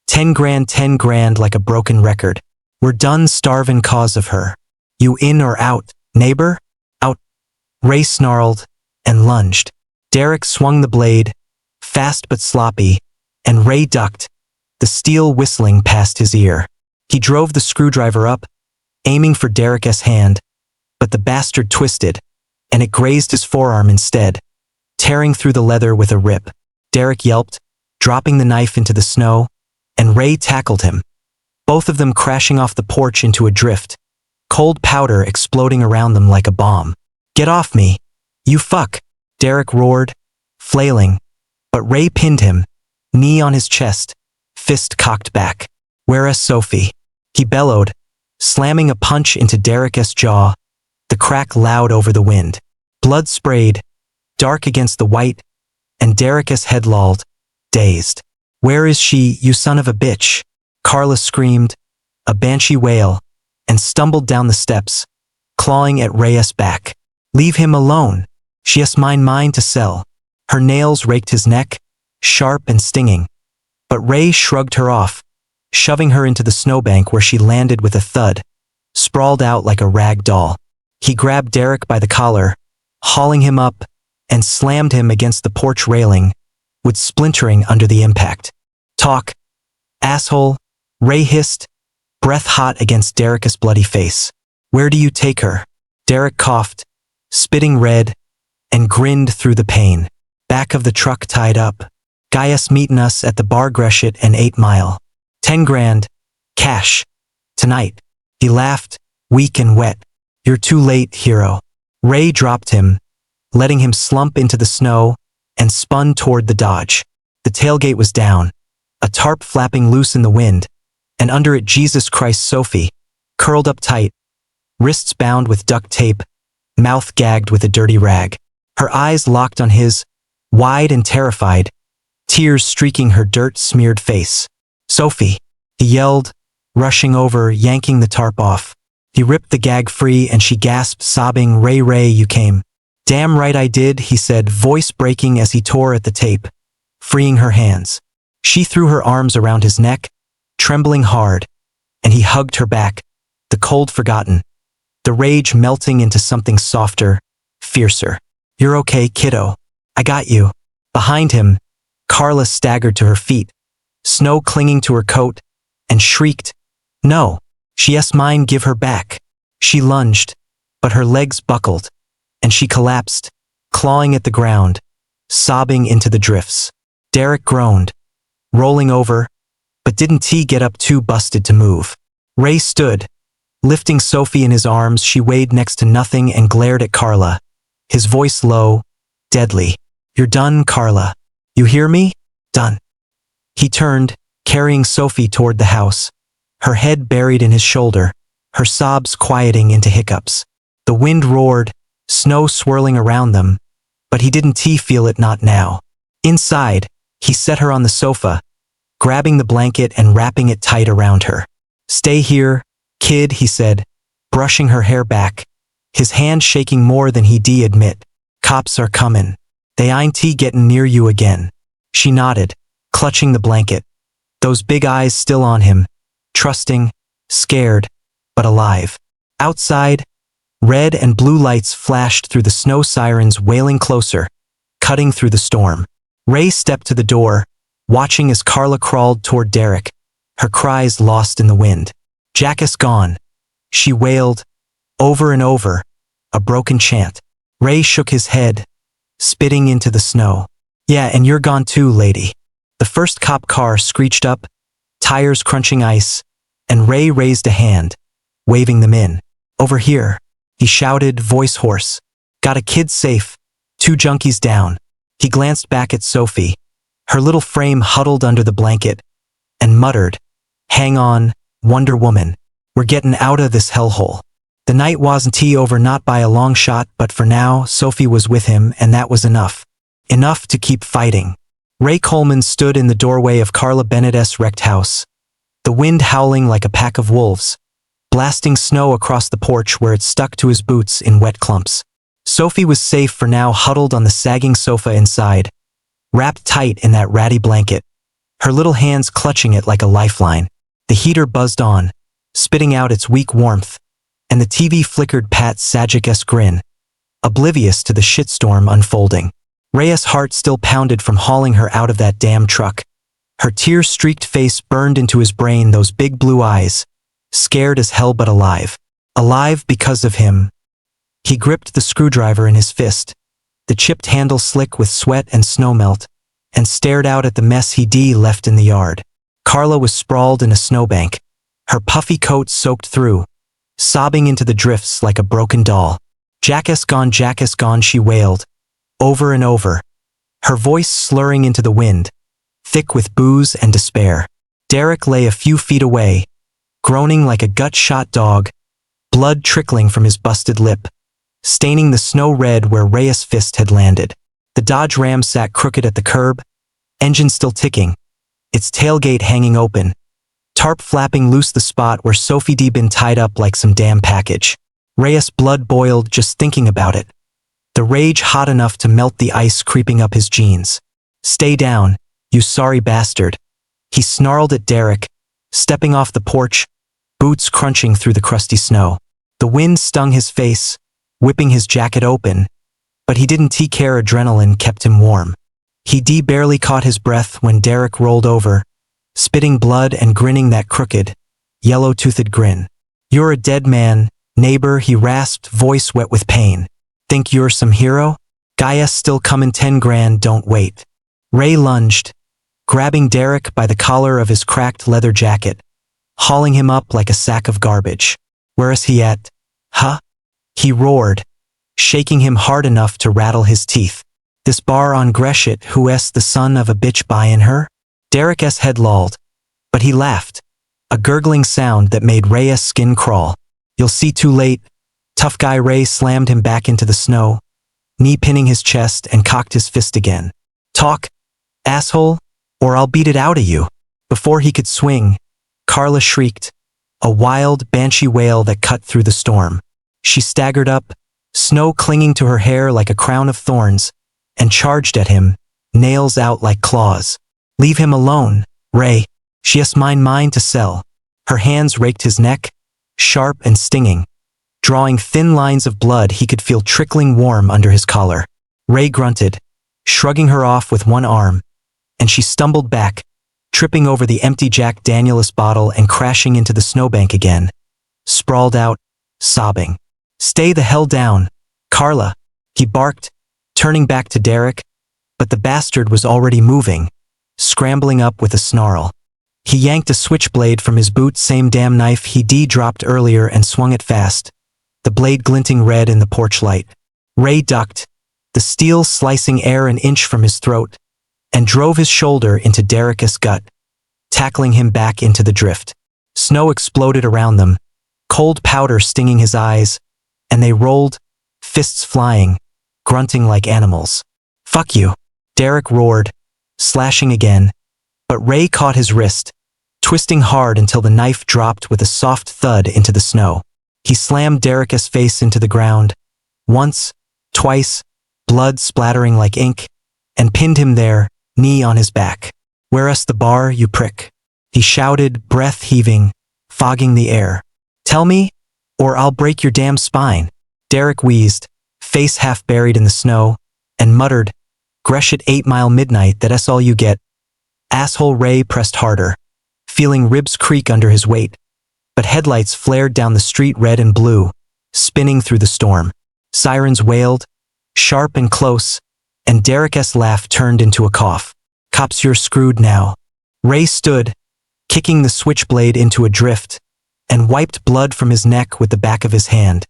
10 grand like a broken record. We're done starvin' cause of her. You in or out, neighbor? Out. Ray snarled and lunged. Derek swung the blade, fast but sloppy, and Ray ducked, the steel whistling past his ear. He drove the screwdriver up, aiming for Derek's hand, but the bastard twisted, and it grazed his forearm instead, tearing through the leather with a rip. Derek yelped, dropping the knife into the snow, and Ray tackled him, both of them crashing off the porch into a drift, cold powder exploding around them like a bomb. Get off me, you fuck, Derek roared, flailing, but Ray pinned him, knee on his chest, fist cocked back. Where's Sophie? He bellowed, slamming a punch into Derek's jaw, the crack loud over the wind. Blood sprayed, dark against the white, and Derek's head lolled, dazed. Where is she, you son of a bitch? Carla screamed, a banshee wail, and stumbled down the steps, clawing at Ray's back. Leave him alone. She has mine to sell. Her nails raked his neck, sharp and stinging. But Ray shrugged her off, shoving her into the snowbank where she landed with a thud, sprawled out like a rag doll. He grabbed Derek by the collar, hauling him up, and slammed him against the porch railing, with splintering under the impact. Talk, asshole, Ray hissed, breath hot against Derek's bloody face. Where do you take her? Derek coughed, spitting red, and grinned through the pain. Back of the truck tied up. Gaius meeting us at the bar Gresham and 8 Mile. 10 grand, cash, tonight. He laughed, weak and wet. You're too late, hero. Ray dropped him, letting him slump into the snow, and spun toward the Dodge. The tailgate was down, a tarp flapping loose in the wind, and under it Jesus Christ Sophie, curled up tight, wrists bound with duct tape, mouth gagged with a dirty rag. Her eyes locked on his, wide and terrified, tears streaking her dirt-smeared face. Sophie, he yelled, rushing over, yanking the tarp off. He ripped the gag free and she gasped, sobbing, Ray, you came. Damn right I did, he said, voice breaking as he tore at the tape, freeing her hands. She threw her arms around his neck, trembling hard, and he hugged her back, the cold forgotten, the rage melting into something softer, fiercer. You're okay, kiddo. I got you. Behind him, Carla staggered to her feet, snow clinging to her coat, and shrieked, No, she has mine, give her back. She lunged, but her legs buckled, and she collapsed, clawing at the ground, sobbing into the drifts. Derek groaned, rolling over, but didn't he get up too busted to move? Ray stood, lifting Sophie in his arms. She weighed next to nothing and glared at Carla, his voice low, deadly. You're done, Carla. You hear me? Done. He turned, carrying Sophie toward the house, her head buried in his shoulder, her sobs quieting into hiccups. The wind roared, snow swirling around them, but he didn't feel it, not now. Inside, he set her on the sofa, grabbing the blanket and wrapping it tight around her. Stay here, kid, he said, brushing her hair back, his hand shaking more than he'd admit. Cops are coming. They ain't getting near you again. She nodded, clutching the blanket, those big eyes still on him, trusting, scared, but alive. Outside, red and blue lights flashed through the snow, sirens wailing closer, cutting through the storm. Ray stepped to the door, watching as Carla crawled toward Derek, her cries lost in the wind. Jackass gone, she wailed, over and over, a broken chant. Ray shook his head, spitting into the snow. Yeah, and you're gone too, lady. The first cop car screeched up, tires crunching ice, and Ray raised a hand, waving them in. Over here, he shouted, voice hoarse. Got a kid safe, 2 junkies down. He glanced back at Sophie, her little frame huddled under the blanket, and muttered, hang on, Wonder Woman. We're getting out of this hellhole. The night wasn't over, not by a long shot, but for now, Sophie was with him, and that was enough. Enough to keep fighting. Ray Coleman stood in the doorway of Carla Bennett's wrecked house, the wind howling like a pack of wolves, blasting snow across the porch where it stuck to his boots in wet clumps. Sophie was safe for now, huddled on the sagging sofa inside, wrapped tight in that ratty blanket, her little hands clutching it like a lifeline. The heater buzzed on, spitting out its weak warmth, and the TV flickered Pat Sajik's grin, oblivious to the shitstorm unfolding. Ray's heart still pounded from hauling her out of that damn truck. Her tear-streaked face burned into his brain, those big blue eyes, scared as hell but alive. Alive because of him. He gripped the screwdriver in his fist, the chipped handle slick with sweat and snowmelt, and stared out at the mess he'd left in the yard. Carla was sprawled in a snowbank, her puffy coat soaked through, sobbing into the drifts like a broken doll. Jackass gone, she wailed, over and over, her voice slurring into the wind, thick with booze and despair. Derek lay a few feet away, groaning like a gut-shot dog, blood trickling from his busted lip, staining the snow red where Ray's fist had landed. The Dodge Ram sat crooked at the curb, engine still ticking, its tailgate hanging open, tarp flapping loose, the spot where Sophie'd been tied up like some damn package. Ray's blood boiled just thinking about it, the rage hot enough to melt the ice creeping up his jeans. Stay down, you sorry bastard, he snarled at Derek, stepping off the porch, boots crunching through the crusty snow. The wind stung his face, whipping his jacket open, but he didn't care. Adrenaline kept him warm. He barely caught his breath when Derek rolled over, spitting blood and grinning that crooked, yellow-toothed grin. You're a dead man, neighbor, he rasped, voice wet with pain. Think you're some hero? Gaia's still comin', 10 grand, don't wait. Ray lunged, grabbing Derek by the collar of his cracked leather jacket, hauling him up like a sack of garbage. Where's he at? Huh? He roared, shaking him hard enough to rattle his teeth. This bar on Greshit, who's the son of a bitch buyin' her? Derek's head lolled, but he laughed, a gurgling sound that made Ray's skin crawl. You'll see too late. Tough guy. Ray slammed him back into the snow, knee pinning his chest, and cocked his fist again. Talk, asshole, or I'll beat it out of you. Before he could swing, Carla shrieked, a wild, banshee wail that cut through the storm. She staggered up, snow clinging to her hair like a crown of thorns, and charged at him, nails out like claws. Leave him alone, Ray. She has mine to sell. Her hands raked his neck, sharp and stinging, drawing thin lines of blood he could feel trickling warm under his collar. Ray grunted, shrugging her off with one arm, and she stumbled back, tripping over the empty Jack Daniel's bottle and crashing into the snowbank again. Sprawled out, sobbing. "Stay the hell down, Carla," he barked, turning back to Derek, but the bastard was already moving, scrambling up with a snarl. He yanked a switchblade from his boot, same damn knife he dropped earlier, and swung it fast, the blade glinting red in the porch light. Ray ducked, the steel slicing air an inch from his throat, and drove his shoulder into Derek's gut, tackling him back into the drift. Snow exploded around them, cold powder stinging his eyes, and they rolled, fists flying, grunting like animals. "Fuck you," Derek roared, slashing again, but Ray caught his wrist, twisting hard until the knife dropped with a soft thud into the snow. He slammed Derek's face into the ground, once, twice, blood splattering like ink, and pinned him there, knee on his back. "Where's the bar, you prick?" he shouted, breath heaving, fogging the air. "Tell me, or I'll break your damn spine." Derek wheezed, face half buried in the snow, and muttered, "Gresh at 8 Mile Midnight, that's all you get." Asshole. Ray pressed harder, feeling ribs creak under his weight, but headlights flared down the street red and blue, spinning through the storm. Sirens wailed, sharp and close, and Derek's laugh turned into a cough. "Cops, you're screwed now." Ray stood, kicking the switchblade into a drift, and wiped blood from his neck with the back of his hand,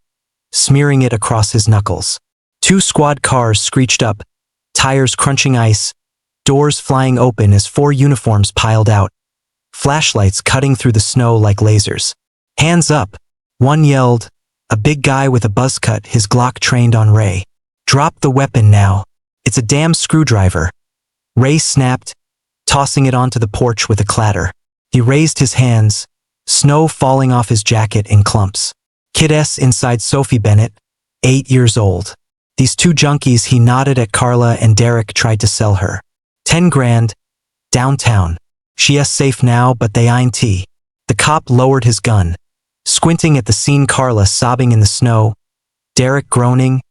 smearing it across his knuckles. 2 squad cars screeched up, tires crunching ice, doors flying open as 4 uniforms piled out, flashlights cutting through the snow like lasers. "Hands up," one yelled, a big guy with a buzz cut, his Glock trained on Ray. "Drop the weapon now. It's a damn screwdriver." Ray snapped, tossing it onto the porch with a clatter. He raised his hands, snow falling off his jacket in clumps. "Kid S inside Sophie Bennett, 8 years old. These 2 junkies," he nodded at Carla and Derek, "tried to sell her. 10 grand, downtown. She's safe now, but they ain't." The cop lowered his gun, squinting at the scene, Carla sobbing in the snow, Derek groaning,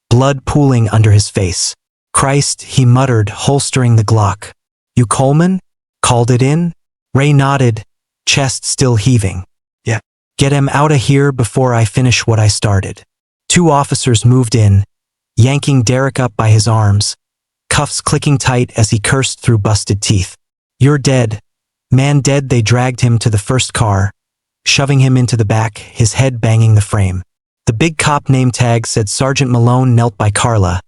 blood pooling under his face. "Christ," he muttered, holstering the Glock. "You Coleman? Called it in?" Ray nodded, chest still heaving. "Yeah. Get him out of here before I finish what I started." 2 officers moved in, yanking Derek up by his arms, cuffs clicking tight as he cursed through busted teeth. "You're dead. Man dead." They dragged him to the first car, shoving him into the back, his head banging the frame. The big cop name tag said Sergeant Malone knelt by Carla,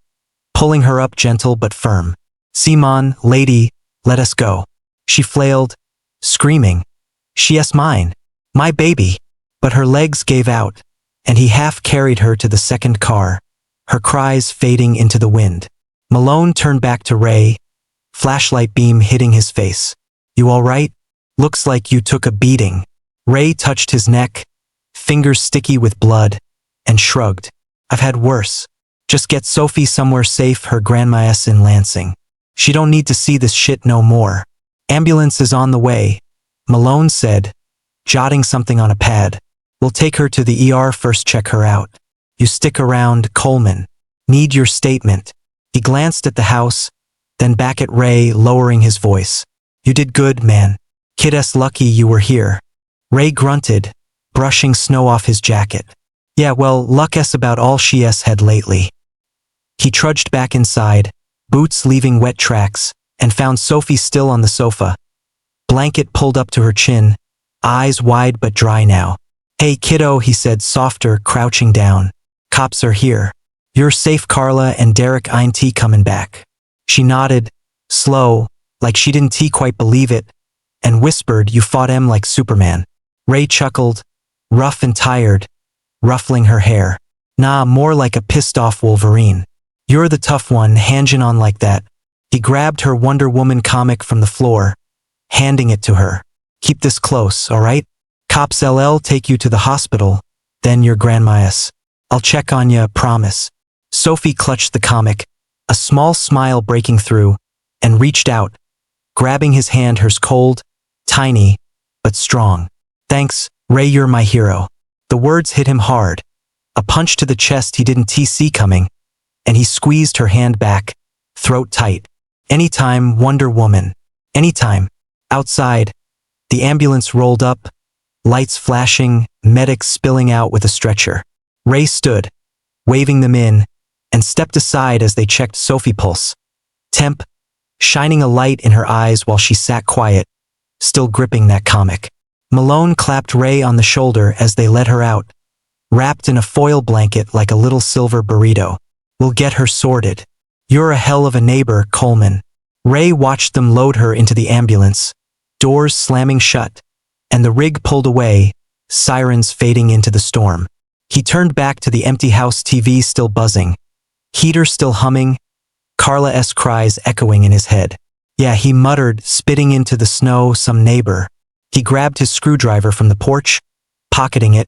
pulling her up gentle but firm. "Simon, lady, let us go." She flailed, screaming, "She's mine. My baby." But her legs gave out, and he half carried her to the second car, her cries fading into the wind. Malone turned back to Ray, flashlight beam hitting his face. "You all right? Looks like you took a beating." Ray touched his neck, fingers sticky with blood, and shrugged. "I've had worse. Just get Sophie somewhere safe, her grandma's in Lansing. She don't need to see this shit no more." "Ambulance is on the way," Malone said, jotting something on a pad. "We'll take her to the ER first, check her out. You stick around, Coleman. Need your statement." He glanced at the house, then back at Ray, lowering his voice. "You did good, man. Kid's lucky you were here." Ray grunted, brushing snow off his jacket. "Yeah, well, luck's about all she's had lately." He trudged back inside, boots leaving wet tracks, and found Sophie still on the sofa, blanket pulled up to her chin, eyes wide but dry now. "Hey kiddo," he said, softer, crouching down. "Cops are here. You're safe, Carla and Derek ain't coming back." She nodded, slow, like she didn't quite believe it, and whispered, "You fought him like Superman." Ray chuckled, rough and tired, ruffling her hair. "Nah, more like a pissed-off Wolverine. You're the tough one, hanging on like that." He grabbed her Wonder Woman comic from the floor, handing it to her. "Keep this close, all right? Cops LL take you to the hospital, then your grandma's. I'll check on ya, promise." Sophie clutched the comic, a small smile breaking through, and reached out, grabbing his hand, hers cold, tiny, but strong. "Thanks, Ray, you're my hero." The words hit him hard, a punch to the chest he didn't see coming, and he squeezed her hand back, throat tight. "Anytime, Wonder Woman. Anytime." Outside, the ambulance rolled up, lights flashing, medics spilling out with a stretcher. Ray stood, waving them in, and stepped aside as they checked Sophie's pulse. Temp, shining a light in her eyes while she sat quiet, still gripping that comic. Malone clapped Ray on the shoulder as they led her out, wrapped in a foil blanket like a little silver burrito. We'll get her sorted. You're a hell of a neighbor, Coleman. Ray watched them load her into the ambulance, doors slamming shut, and the rig pulled away, sirens fading into the storm. He turned back to the empty house, TV still buzzing, heater still humming, Carla's cries echoing in his head. Yeah, he muttered, spitting into the snow, some neighbor. He grabbed his screwdriver from the porch, pocketing it,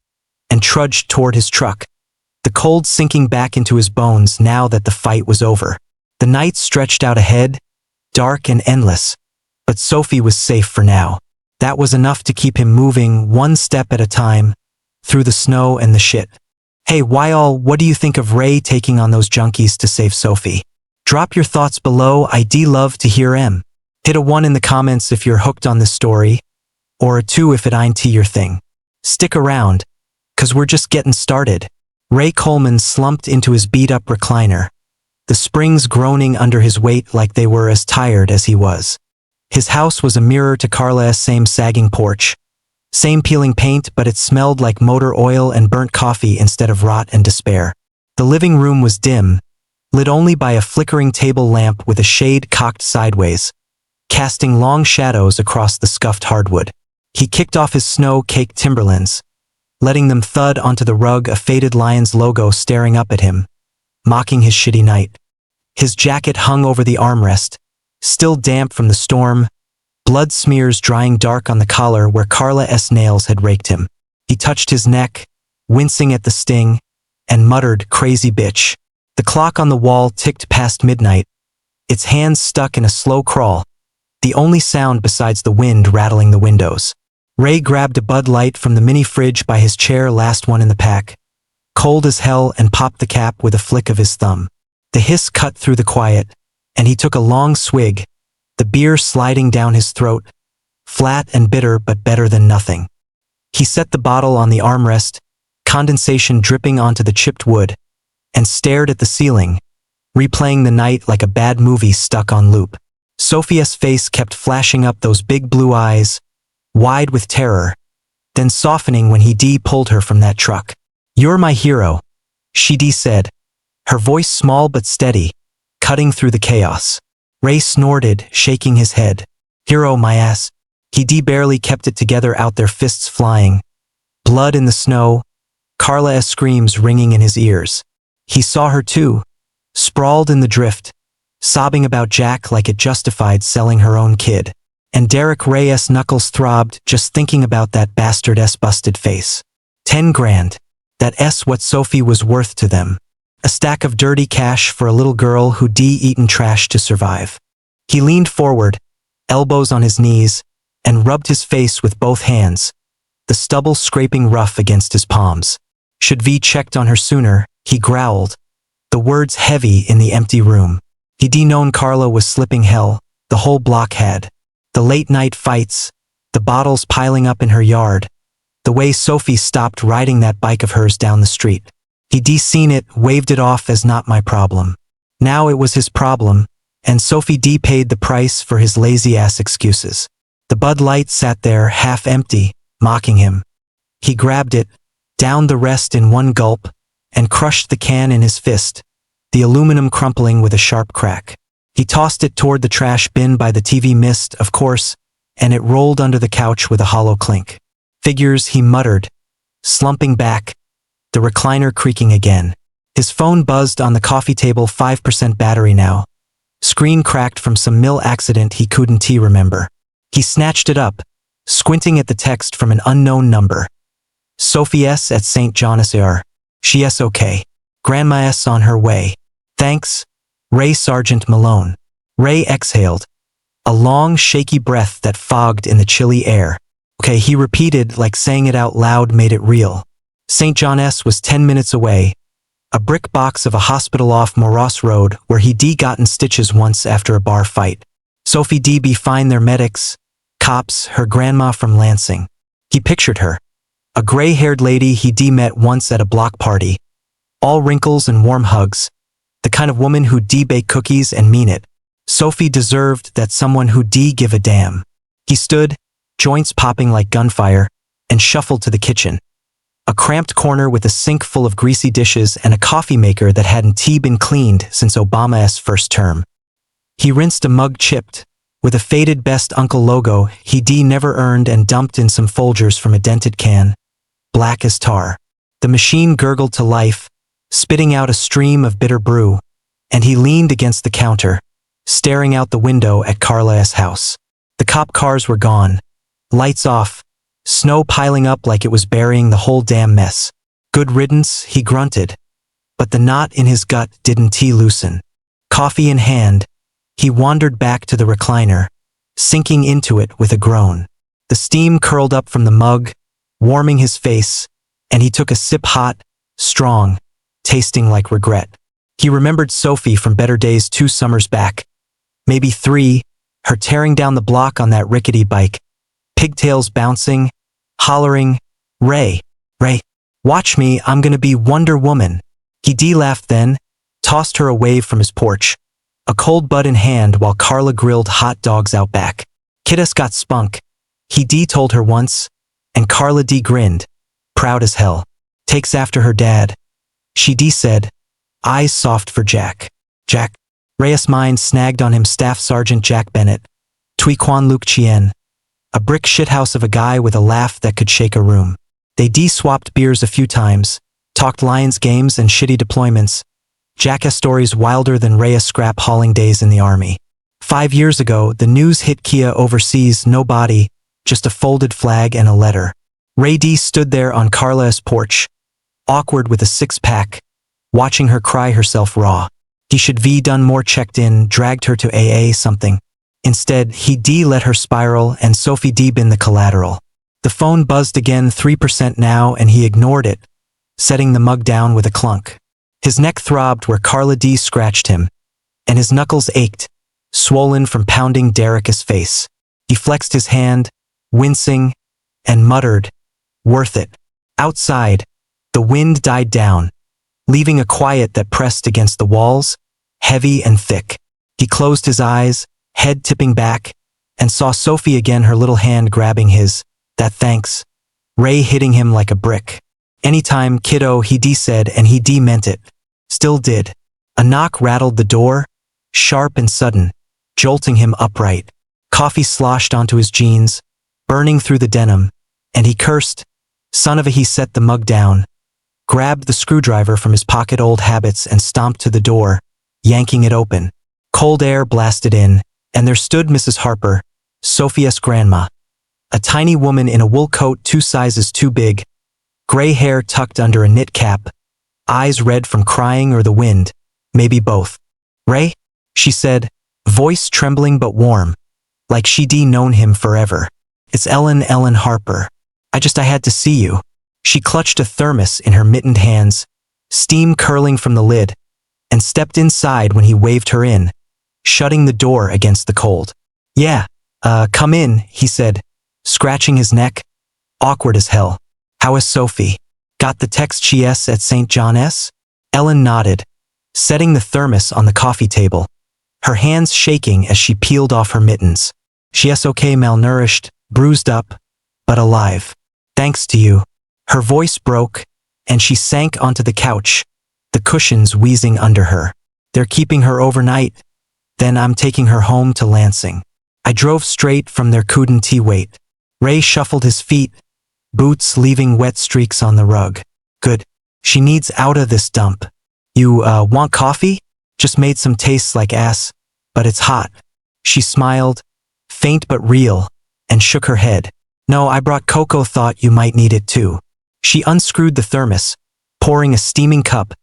and trudged toward his truck, the cold sinking back into his bones now that the fight was over. The night stretched out ahead, dark and endless, but Sophie was safe for now. That was enough to keep him moving one step at a time, through the snow and the shit. Hey, what do you think of Ray taking on those junkies to save Sophie? Drop your thoughts below, I'd love to hear 'em. Hit a 1 in the comments if you're hooked on this story, or a 2 if it ain't your thing. Stick around, 'cause we're just getting started. Ray Coleman slumped into his beat-up recliner, the springs groaning under his weight like they were as tired as he was. His house was a mirror to Carla's same sagging porch, same peeling paint, but it smelled like motor oil and burnt coffee instead of rot and despair. The living room was dim, lit only by a flickering table lamp with a shade cocked sideways, casting long shadows across the scuffed hardwood. He kicked off his snow-caked Timberlands, letting them thud onto the rug, a faded lion's logo staring up at him, mocking his shitty night. His jacket hung over the armrest, still damp from the storm, blood smears drying dark on the collar where Carla's nails had raked him. He touched his neck, wincing at the sting, and muttered, "Crazy bitch." The clock on the wall ticked past midnight, its hands stuck in a slow crawl, the only sound besides the wind rattling the windows. Ray grabbed a Bud Light from the mini fridge by his chair, last one in the pack, cold as hell, and popped the cap with a flick of his thumb. The hiss cut through the quiet, and he took a long swig, the beer sliding down his throat, flat and bitter but better than nothing. He set the bottle on the armrest, condensation dripping onto the chipped wood, and stared at the ceiling, replaying the night like a bad movie stuck on loop. Sophia's face kept flashing up, those big blue eyes, wide with terror, then softening when he pulled her from that truck. "You're my hero," she said, her voice small but steady, cutting through the chaos. Ray snorted, shaking his head. "Hero, my ass." He barely kept it together out there, fists flying, blood in the snow, Carla's screams ringing in his ears. He saw her too, sprawled in the drift, sobbing about Jack like it justified selling her own kid. And Derek Reyes' knuckles throbbed just thinking about that bastard's busted face. 10 grand. That's what Sophie was worth to them. A stack of dirty cash for a little girl who'd eaten trash to survive. He leaned forward, elbows on his knees, and rubbed his face with both hands, the stubble scraping rough against his palms. Should V checked on her sooner, he growled, the words heavy in the empty room. He'd known Carla was slipping hell, the whole block had. The late-night fights, the bottles piling up in her yard, the way Sophie stopped riding that bike of hers down the street. He'd seen it, waved it off as not my problem. Now it was his problem, and Sophie paid the price for his lazy-ass excuses. The Bud Light sat there, half empty, mocking him. He grabbed it, downed the rest in one gulp, and crushed the can in his fist, the aluminum crumpling with a sharp crack. He tossed it toward the trash bin by the TV, missed, of course, and it rolled under the couch with a hollow clink. "Figures," he muttered, slumping back, the recliner creaking again. His phone buzzed on the coffee table, 5% battery now. Screen cracked from some mill accident he couldn't remember. He snatched it up, squinting at the text from an unknown number. "Sophie S. at St. John's R. She S. okay. Grandma S. on her way. Thanks, Ray Sergeant Malone." Ray exhaled, a long, shaky breath that fogged in the chilly air. "Okay," he repeated, like saying it out loud made it real. St. John's was 10 minutes away, a brick box of a hospital off Moros Road where he'd gotten stitches once after a bar fight. Sophie be fine, their medics, cops, her grandma from Lansing. He pictured her, A gray-haired lady he'd met once at a block party. All wrinkles and warm hugs. The kind of woman who'd bake cookies and mean it. Sophie deserved that someone who'd give a damn. He stood, joints popping like gunfire, and shuffled to the kitchen. A cramped corner with a sink full of greasy dishes and a coffee maker that hadn't been cleaned since Obama's first term. He rinsed a mug chipped, with a faded Best Uncle logo he'd never earned, and dumped in some Folgers from a dented can, black as tar. The machine gurgled to life, spitting out a stream of bitter brew, and he leaned against the counter, staring out the window at Carla's house. The cop cars were gone, lights off, snow piling up like it was burying the whole damn mess. Good riddance, he grunted. But the knot in his gut didn't loosen. Coffee in hand, he wandered back to the recliner, sinking into it with a groan. The steam curled up from the mug, warming his face, and he took a sip hot, strong, tasting like regret. He remembered Sophie from better days 2 summers back. Maybe 3, her tearing down the block on that rickety bike, pigtails bouncing, hollering, "Ray, Ray, watch me, I'm gonna be Wonder Woman." He laughed then, tossed her away from his porch, a cold bud in hand while Carla grilled hot dogs out back. "Kidda's got spunk," he told her once, and Carla grinned, proud as hell. "Takes after her dad," she said, eyes soft for Jack. Jack. Reyes' mind snagged on him. Staff Sergeant Jack Bennett. Tuiquan Luke Chien. A brick shithouse of a guy with a laugh that could shake a room. They swapped beers a few times, talked Lions games and shitty deployments. Jack's stories wilder than Reyes' scrap hauling days in the army. 5 years ago, the news hit Kia overseas, no body, just a folded flag and a letter. Ray stood there on Carla's porch, awkward with a 6-pack, watching her cry herself raw. He should done more, checked in, dragged her to AA something. Instead, he let her spiral, and Sophie been the collateral. The phone buzzed again, 3% now, and he ignored it, setting the mug down with a clunk. His neck throbbed where Carla scratched him, and his knuckles ached, swollen from pounding Derek's face. He flexed his hand, wincing, and muttered, "Worth it." Outside, the wind died down, leaving a quiet that pressed against the walls, heavy and thick. He closed his eyes, head tipping back, and saw Sophie again, her little hand grabbing his. "That thanks." Ray hitting him like a brick. "Anytime, kiddo," he said, and he meant it. Still did. A knock rattled the door, sharp and sudden, jolting him upright. Coffee sloshed onto his jeans, burning through the denim, and he cursed. "Son of a," he set the mug down, grabbed the screwdriver from his pocket, old habits, and stomped to the door, yanking it open. Cold air blasted in, and there stood Mrs. Harper, Sophie's grandma. A tiny woman in a wool coat 2 sizes too big, gray hair tucked under a knit cap, eyes red from crying or the wind, maybe both. "Ray?" she said, voice trembling but warm, like she'd known him forever. "It's Ellen Harper. I had to see you." She clutched a thermos in her mittened hands, steam curling from the lid, and stepped inside when he waved her in, shutting the door against the cold. "Yeah, come in," he said, scratching his neck, awkward as hell. "How is Sophie? Got the text she's at St. John's?" Ellen nodded, setting the thermos on the coffee table, her hands shaking as she peeled off her mittens. "She's okay, malnourished, bruised up, but alive. Thanks to you." Her voice broke, and she sank onto the couch, the cushions wheezing under her. "They're keeping her overnight. Then I'm taking her home to Lansing. I drove straight from there, couldn't wait." Ray shuffled his feet, boots leaving wet streaks on the rug. "Good. She needs out of this dump. You, want coffee? Just made some, tastes like ass, but it's hot." She smiled, faint but real, and shook her head. "No, I brought cocoa, thought you might need it too." She unscrewed the thermos, pouring a steaming cup,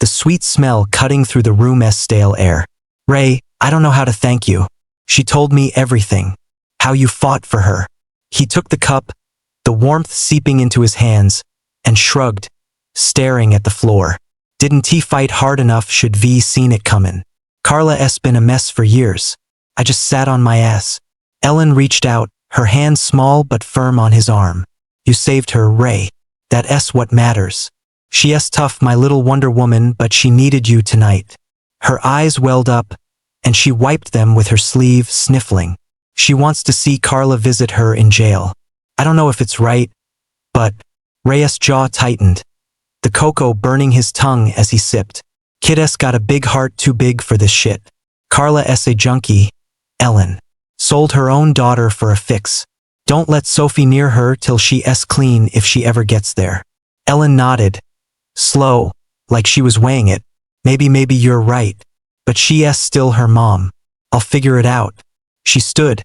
the sweet smell cutting through the room's stale air. "Ray, I don't know how to thank you. She told me everything. How you fought for her." He took the cup, the warmth seeping into his hands, and shrugged, staring at the floor. "Didn't he fight hard enough? Should seen it comin'. Carla's been a mess for years. I just sat on my ass." Ellen reached out, her hand small but firm on his arm. You saved her, Ray. That's what matters. She's tough, my little Wonder Woman, but she needed you tonight. Her eyes welled up, and she wiped them with her sleeve, sniffling. She wants to see Carla visit her in jail. I don't know if it's right, but Ray's jaw tightened, the cocoa burning his tongue as he sipped. Kid's got a big heart too big for this shit. Carla's a junkie. Ellen sold her own daughter for a fix. Don't let Sophie near her till she's clean if she ever gets there. Ellen nodded, slow, like she was weighing it. Maybe you're right, but she's still her mom. I'll figure it out. She stood,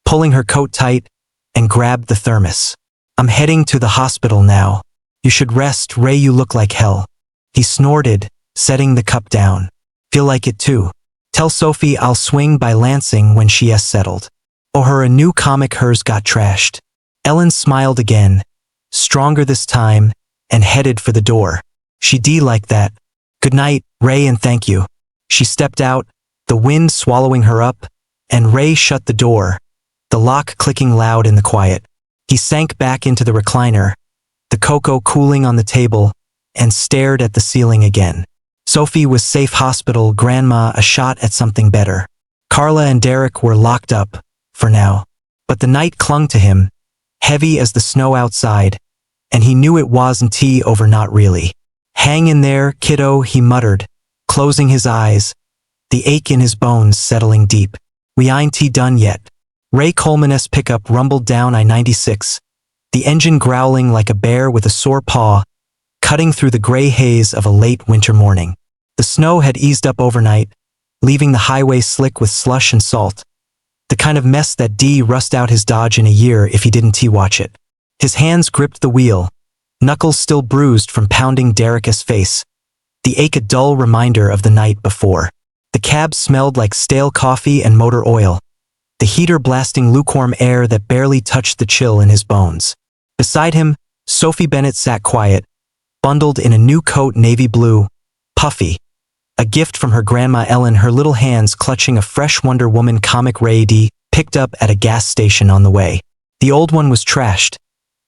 pulling her coat tight, and grabbed the thermos. I'm heading to the hospital now. You should rest, Ray, you look like hell. He snorted, setting the cup down. Feel like it too. Tell Sophie I'll swing by Lansing when she's settled. Oh, her a new comic, hers got trashed. Ellen smiled again, stronger this time, and headed for the door. She'd like that. Good night, Ray, and thank you. She stepped out, the wind swallowing her up, and Ray shut the door, the lock clicking loud in the quiet. He sank back into the recliner, the cocoa cooling on the table, and stared at the ceiling again. Sophie was safe, hospital, Grandma a shot at something better. Carla and Derek were locked up, for now. But the night clung to him, heavy as the snow outside, and he knew it wasn't over, not really. Hang in there, kiddo, he muttered, closing his eyes, the ache in his bones settling deep. We ain't done yet. Ray Coleman's pickup rumbled down I-96, the engine growling like a bear with a sore paw, cutting through the gray haze of a late winter morning. The snow had eased up overnight, leaving the highway slick with slush and salt, the kind of mess that rust out his Dodge in a year if he didn't watch it. His hands gripped the wheel, knuckles still bruised from pounding Derek's face, the ache a dull reminder of the night before. The cab smelled like stale coffee and motor oil, the heater blasting lukewarm air that barely touched the chill in his bones. Beside him, Sophie Bennett sat quiet, bundled in a new coat, navy blue, puffy, a gift from her grandma Ellen, her little hands clutching a fresh Wonder Woman comic Ray picked up at a gas station on the way. The old one was trashed,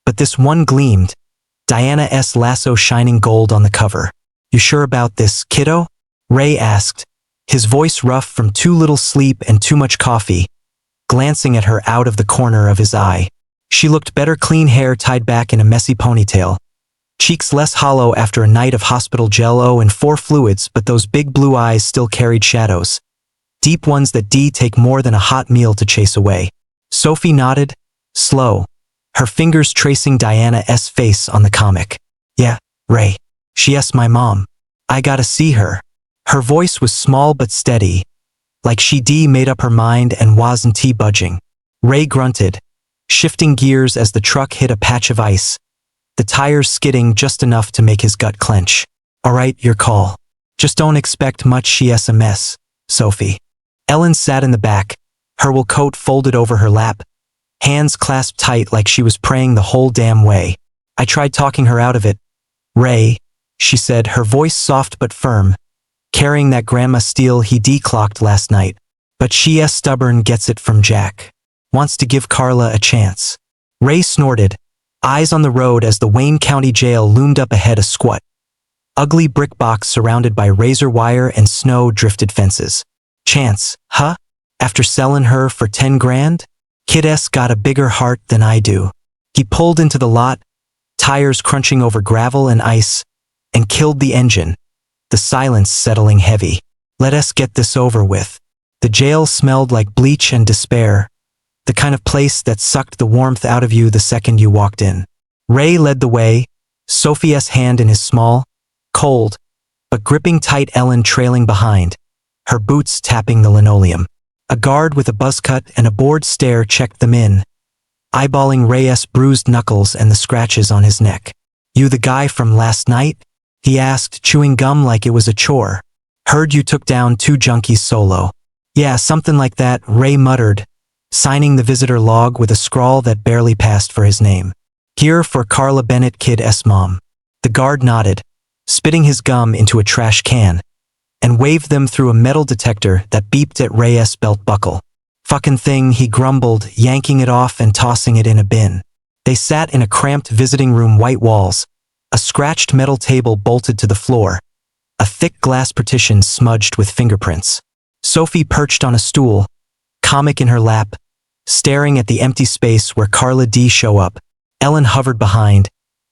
but this one gleamed, Diana's lasso shining gold on the cover. You sure about this, kiddo? Ray asked, his voice rough from too little sleep and too much coffee, glancing at her out of the corner of his eye. She looked better, clean hair tied back in a messy ponytail, cheeks less hollow after a night of hospital jello and 4 fluids, but those big blue eyes still carried shadows, deep ones that take more than a hot meal to chase away. Sophie nodded, slow, her fingers tracing Diana's face on the comic. Yeah, Ray. She's my mom. I gotta see her. Her voice was small but steady, like she made up her mind and wasn't budging. Ray grunted, shifting gears as the truck hit a patch of ice, the tires skidding just enough to make his gut clench. All right, your call. Just don't expect much, she's a mess, Sophie. Ellen sat in the back, her wool coat folded over her lap, hands clasped tight like she was praying the whole damn way. I tried talking her out of it. Ray, she said, her voice soft but firm, carrying that grandma steel he declocked last night. But she's stubborn, gets it from Jack. Wants to give Carla a chance. Ray snorted, eyes on the road as the Wayne County Jail loomed up ahead, a squat, ugly brick box surrounded by razor wire and snow-drifted fences. Chance, huh? After selling her for 10 grand? Kid's got a bigger heart than I do. He pulled into the lot, tires crunching over gravel and ice, and killed the engine, the silence settling heavy. Let us get this over with. The jail smelled like bleach and despair, the kind of place that sucked the warmth out of you the second you walked in. Ray led the way, Sophie's hand in his small, cold, but gripping tight, Ellen trailing behind, her boots tapping the linoleum. A guard with a buzz cut and a bored stare checked them in, eyeballing Ray's bruised knuckles and the scratches on his neck. You the guy from last night? He asked, chewing gum like it was a chore. Heard you took down 2 junkies solo. Yeah, something like that, Ray muttered, signing the visitor log with a scrawl that barely passed for his name. Here for Carla Bennett, Kid's mom. The guard nodded, spitting his gum into a trash can, and waved them through a metal detector that beeped at Ray's belt buckle. Fucking thing, he grumbled, yanking it off and tossing it in a bin. They sat in a cramped visiting room, white walls, a scratched metal table bolted to the floor, a thick glass partition smudged with fingerprints. Sophie perched on a stool, comic in her lap, staring at the empty space where Carla D show up. Ellen hovered behind,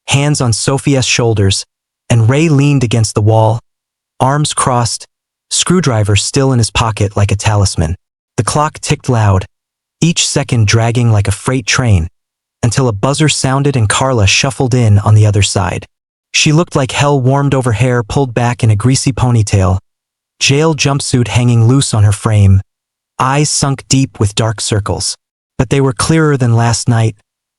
hands on Sophie's shoulders, and Ray leaned against the wall, arms crossed, screwdriver still in his pocket like a talisman. The clock ticked loud, each second dragging like a freight train, until a buzzer sounded and Carla shuffled in on the other side. She looked like hell, warmed over hair pulled back in a greasy ponytail, jail jumpsuit hanging loose on her frame, eyes sunk deep with dark circles. But they were clearer than last night,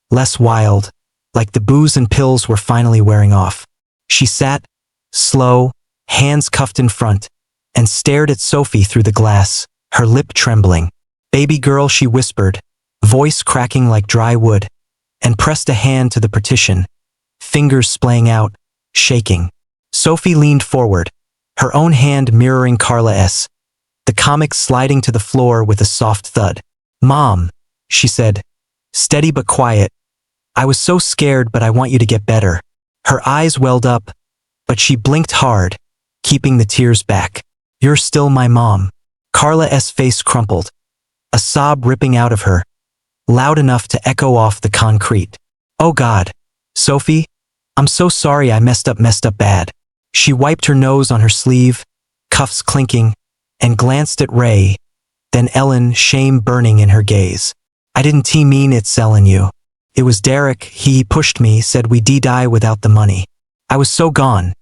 less wild, like the booze and pills were finally wearing off. She sat, slow, hands cuffed in front, and stared at Sophie through the glass, her lip trembling. "Baby girl," she whispered, voice cracking like dry wood, and pressed a hand to the partition, fingers splaying out, shaking. Sophie leaned forward, her own hand mirroring Carla's, the comic sliding to the floor with a soft thud. "Mom," she said, steady but quiet, "I was so scared, but I want you to get better." Her eyes welled up, but she blinked hard, keeping the tears back. "You're still my mom." Carla's face crumpled, a sob ripping out of her, loud enough to echo off the concrete. "Oh God, Sophie, I'm so sorry I messed up bad." She wiped her nose on her sleeve, cuffs clinking, and glanced at Ray, then Ellen, shame burning in her gaze. "I didn't mean it's Ellen you. It was Derek, he pushed me, said we die without the money. I was so gone.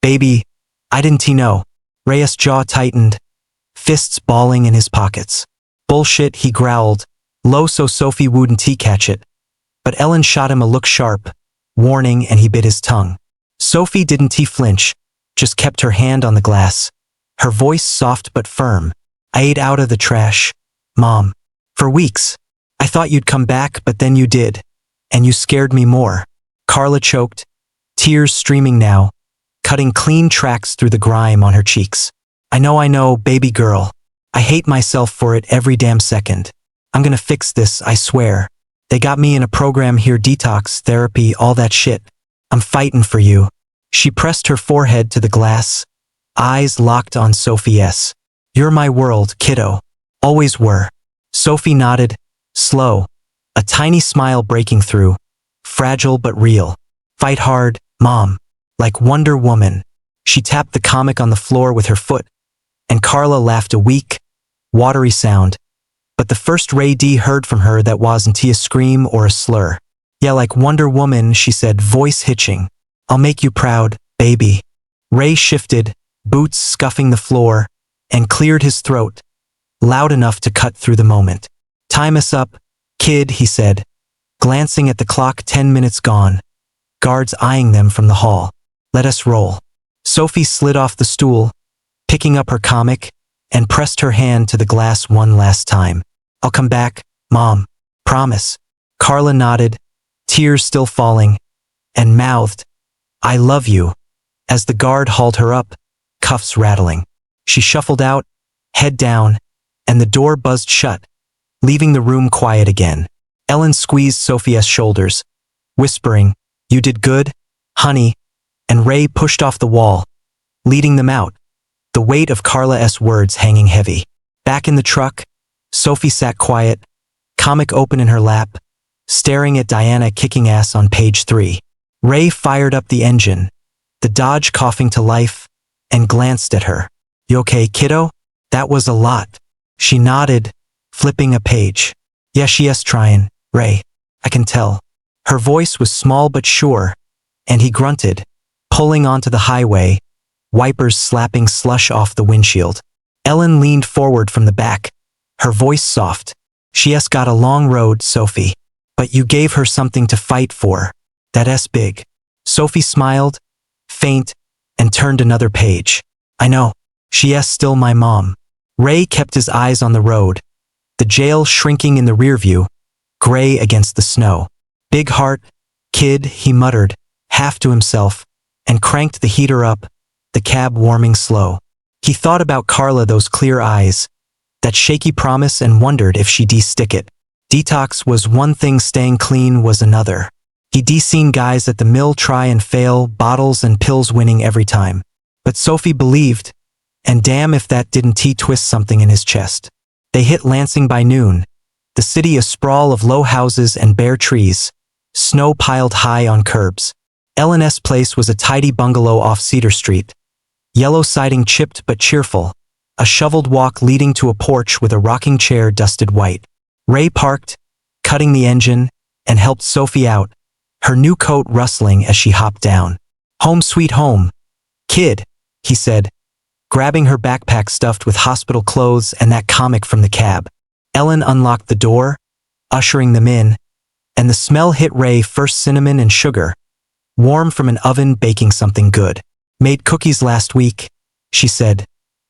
Baby, I didn't know." Ray's jaw tightened, fists balling in his pockets. "Bullshit," he growled, low so Sophie wouldn't catch it. But Ellen shot him a look sharp, warning, and he bit his tongue. Sophie didn't flinch, just kept her hand on the glass, her voice soft but firm. "I ate out of the trash, Mom. For weeks. I thought you'd come back, but then you did. And you scared me more." Carla choked, tears streaming now, cutting clean tracks through the grime on her cheeks. I know, baby girl. I hate myself for it every damn second. I'm gonna fix this, I swear. They got me in a program here, detox, therapy, all that shit. I'm fighting for you." She pressed her forehead to the glass, eyes locked on Sophie's. "You're my world, kiddo. Always were." Sophie nodded, slow, a tiny smile breaking through, fragile but real. "Fight hard, Mom. Like Wonder Woman." She tapped the comic on the floor with her foot, and Carla laughed, a weak, watery sound. But the first Ray D heard from her that wasn't a scream or a slur. "Yeah, like Wonder Woman," she said, voice hitching. "I'll make you proud, baby." Ray shifted, boots scuffing the floor, and cleared his throat, loud enough to cut through the moment. "Time us up, kid," he said, glancing at the clock, 10 minutes gone. Guards eyeing them from the hall. "Let us roll." Sophie slid off the stool, picking up her comic, and pressed her hand to the glass one last time. "I'll come back, Mom. Promise." Carla nodded, tears still falling, and mouthed, "I love you," as the guard hauled her up, cuffs rattling. She shuffled out, head down, and the door buzzed shut, leaving the room quiet again. Ellen squeezed Sophie's shoulders, whispering, "You did good, honey," and Ray pushed off the wall, leading them out, the weight of Carla's words hanging heavy. Back in the truck, Sophie sat quiet, comic open in her lap, staring at Diana kicking ass on page 3. Ray fired up the engine, the Dodge coughing to life, and glanced at her. "You okay, kiddo? That was a lot." She nodded, flipping a page. "Yes, trying, Ray. I can tell." Her voice was small but sure, and he grunted, pulling onto the highway, wipers slapping slush off the windshield. Ellen leaned forward from the back, her voice soft. "She's got a long road, Sophie. But you gave her something to fight for. That's big." Sophie smiled, faint, and turned another page. "I know. She's still my mom." Ray kept his eyes on the road, the jail shrinking in the rearview, gray against the snow. "Big heart, kid," he muttered, half to himself, and cranked the heater up, the cab warming slow. He thought about Carla, those clear eyes, that shaky promise, and wondered if she'd stick it. Detox was one thing, staying clean was another. He'd seen guys at the mill try and fail, bottles and pills winning every time. But Sophie believed, and damn if that didn't twist something in his chest. They hit Lansing by noon, the city a sprawl of low houses and bare trees, snow piled high on curbs. Ellen's place was a tidy bungalow off Cedar Street, yellow siding chipped but cheerful, a shoveled walk leading to a porch with a rocking chair dusted white. Ray parked, cutting the engine, and helped Sophie out, her new coat rustling as she hopped down. "Home sweet home, kid," he said, grabbing her backpack stuffed with hospital clothes and that comic from the cab. Ellen unlocked the door, ushering them in, and the smell hit Ray first cinnamon and sugar, warm from an oven baking something good. "Made cookies last week," she said,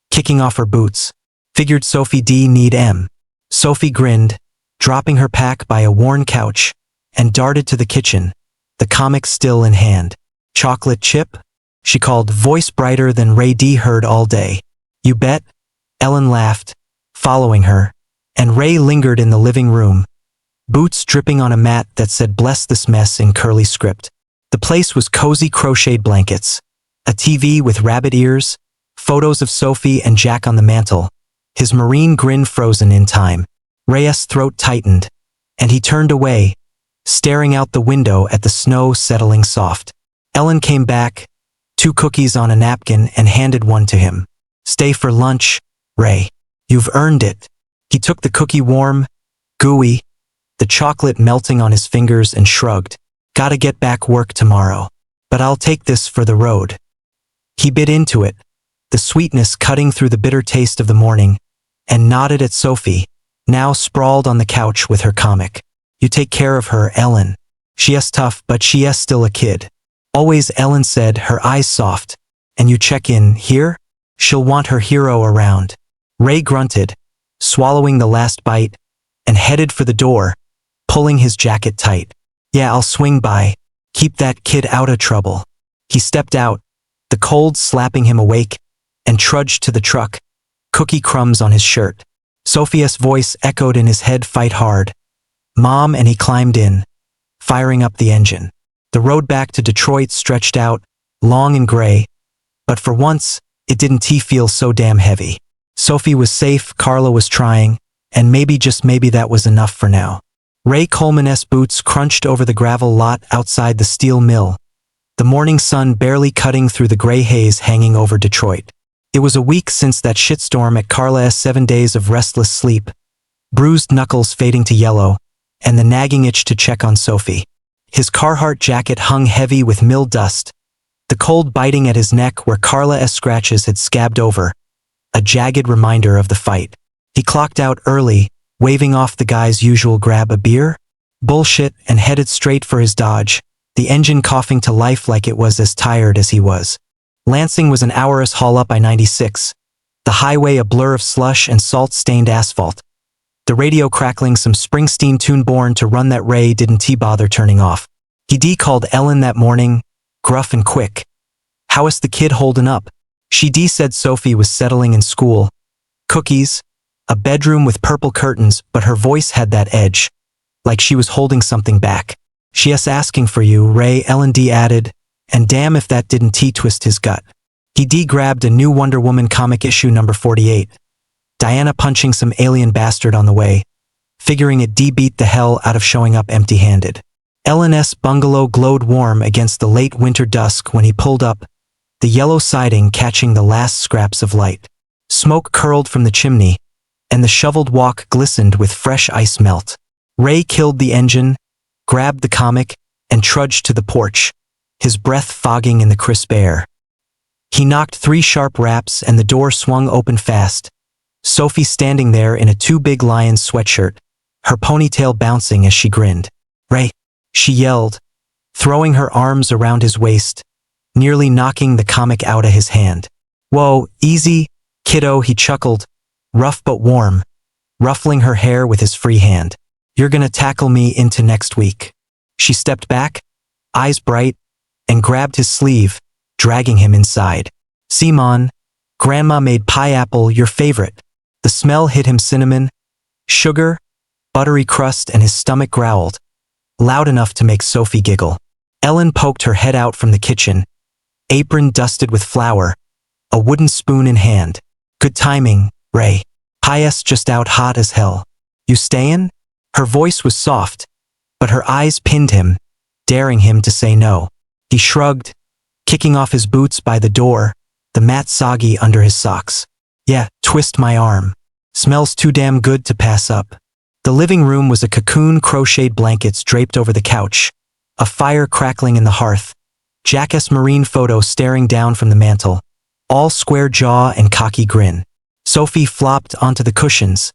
kicking off her boots. "Figured Sophie D need 'em." Sophie grinned, dropping her pack by a worn couch, and darted to the kitchen, the comic still in hand. "Chocolate chip?" she called, voice brighter than Ray D heard all day. "You bet," Ellen laughed, following her, and Ray lingered in the living room, boots dripping on a mat that said "Bless this mess" in curly script. The place was cozy crocheted blankets, a TV with rabbit ears, photos of Sophie and Jack on the mantel, his marine grin frozen in time. Ray's throat tightened, and he turned away, staring out the window at the snow settling soft. Ellen came back, 2 cookies on a napkin, and handed one to him. "Stay for lunch, Ray. You've earned it." He took the cookie warm, gooey, the chocolate melting on his fingers, and shrugged. "Gotta get back work tomorrow. But I'll take this for the road." He bit into it, the sweetness cutting through the bitter taste of the morning, and nodded at Sophie, now sprawled on the couch with her comic. "You take care of her, Ellen. She's tough, but she's still a kid. Always," Ellen said, her eyes soft. "And you check in here? She'll want her hero around." Ray grunted, swallowing the last bite, and headed for the door, pulling his jacket tight. "Yeah, I'll swing by. Keep that kid out of trouble." He stepped out, the cold slapping him awake, and trudged to the truck, cookie crumbs on his shirt. Sophia's voice echoed in his head, "Fight hard, Mom," and he climbed in, firing up the engine. The road back to Detroit stretched out, long and gray, but for once, it didn't feel so damn heavy. Sophie was safe, Carla was trying, and maybe, just maybe, that was enough for now. Ray Coleman's boots crunched over the gravel lot outside the steel mill, the morning sun barely cutting through the gray haze hanging over Detroit. It was a week since that shitstorm at Carla's, 7 days of restless sleep, bruised knuckles fading to yellow, and the nagging itch to check on Sophie. His Carhartt jacket hung heavy with mill dust, the cold biting at his neck where Carla's scratches had scabbed over, a jagged reminder of the fight. He clocked out early, waving off the guy's usual "grab a beer" bullshit, and headed straight for his Dodge, the engine coughing to life like it was as tired as he was. Lansing was an hour's haul up I-96, the highway a blur of slush and salt-stained asphalt, the radio crackling some Springsteen tune born to run that Ray didn't bother turning off. He called Ellen that morning, gruff and quick. "How's the kid holding up?" She said Sophie was settling in school, cookies, a bedroom with purple curtains, but her voice had that edge, like she was holding something back. "She's asking for you, Ray," Ellen added, and damn if that didn't twist his gut. He grabbed a new Wonder Woman comic, issue number 48. Diana punching some alien bastard on the way, figuring it beat the hell out of showing up empty-handed. Ellen's bungalow glowed warm against the late winter dusk when he pulled up, the yellow siding catching the last scraps of light. Smoke curled from the chimney, and the shoveled walk glistened with fresh ice melt. Ray killed the engine, grabbed the comic, and trudged to the porch, his breath fogging in the crisp air. He knocked 3 sharp raps and the door swung open fast, Sophie standing there in a too big lion's sweatshirt, her ponytail bouncing as she grinned. "Ray," she yelled, throwing her arms around his waist, nearly knocking the comic out of his hand. "Whoa, easy, kiddo," he chuckled, rough but warm, ruffling her hair with his free hand. "You're gonna tackle me into next week." She stepped back, eyes bright, and grabbed his sleeve, dragging him inside. "Simon, Grandma made pineapple, your favorite." The smell hit him, cinnamon, sugar, buttery crust, and his stomach growled, loud enough to make Sophie giggle. Ellen poked her head out from the kitchen, apron dusted with flour, a wooden spoon in hand. Good timing, Ray. Pie's just out hot as hell. You stayin'? Her voice was soft, but her eyes pinned him, daring him to say no. He shrugged, kicking off his boots by the door, the mat soggy under his socks. Yeah, twist my arm. Smells too damn good to pass up. The living room was a cocoon crocheted blankets draped over the couch, a fire crackling in the hearth, Jackass marine photo staring down from the mantel, all square jaw and cocky grin. Sophie flopped onto the cushions,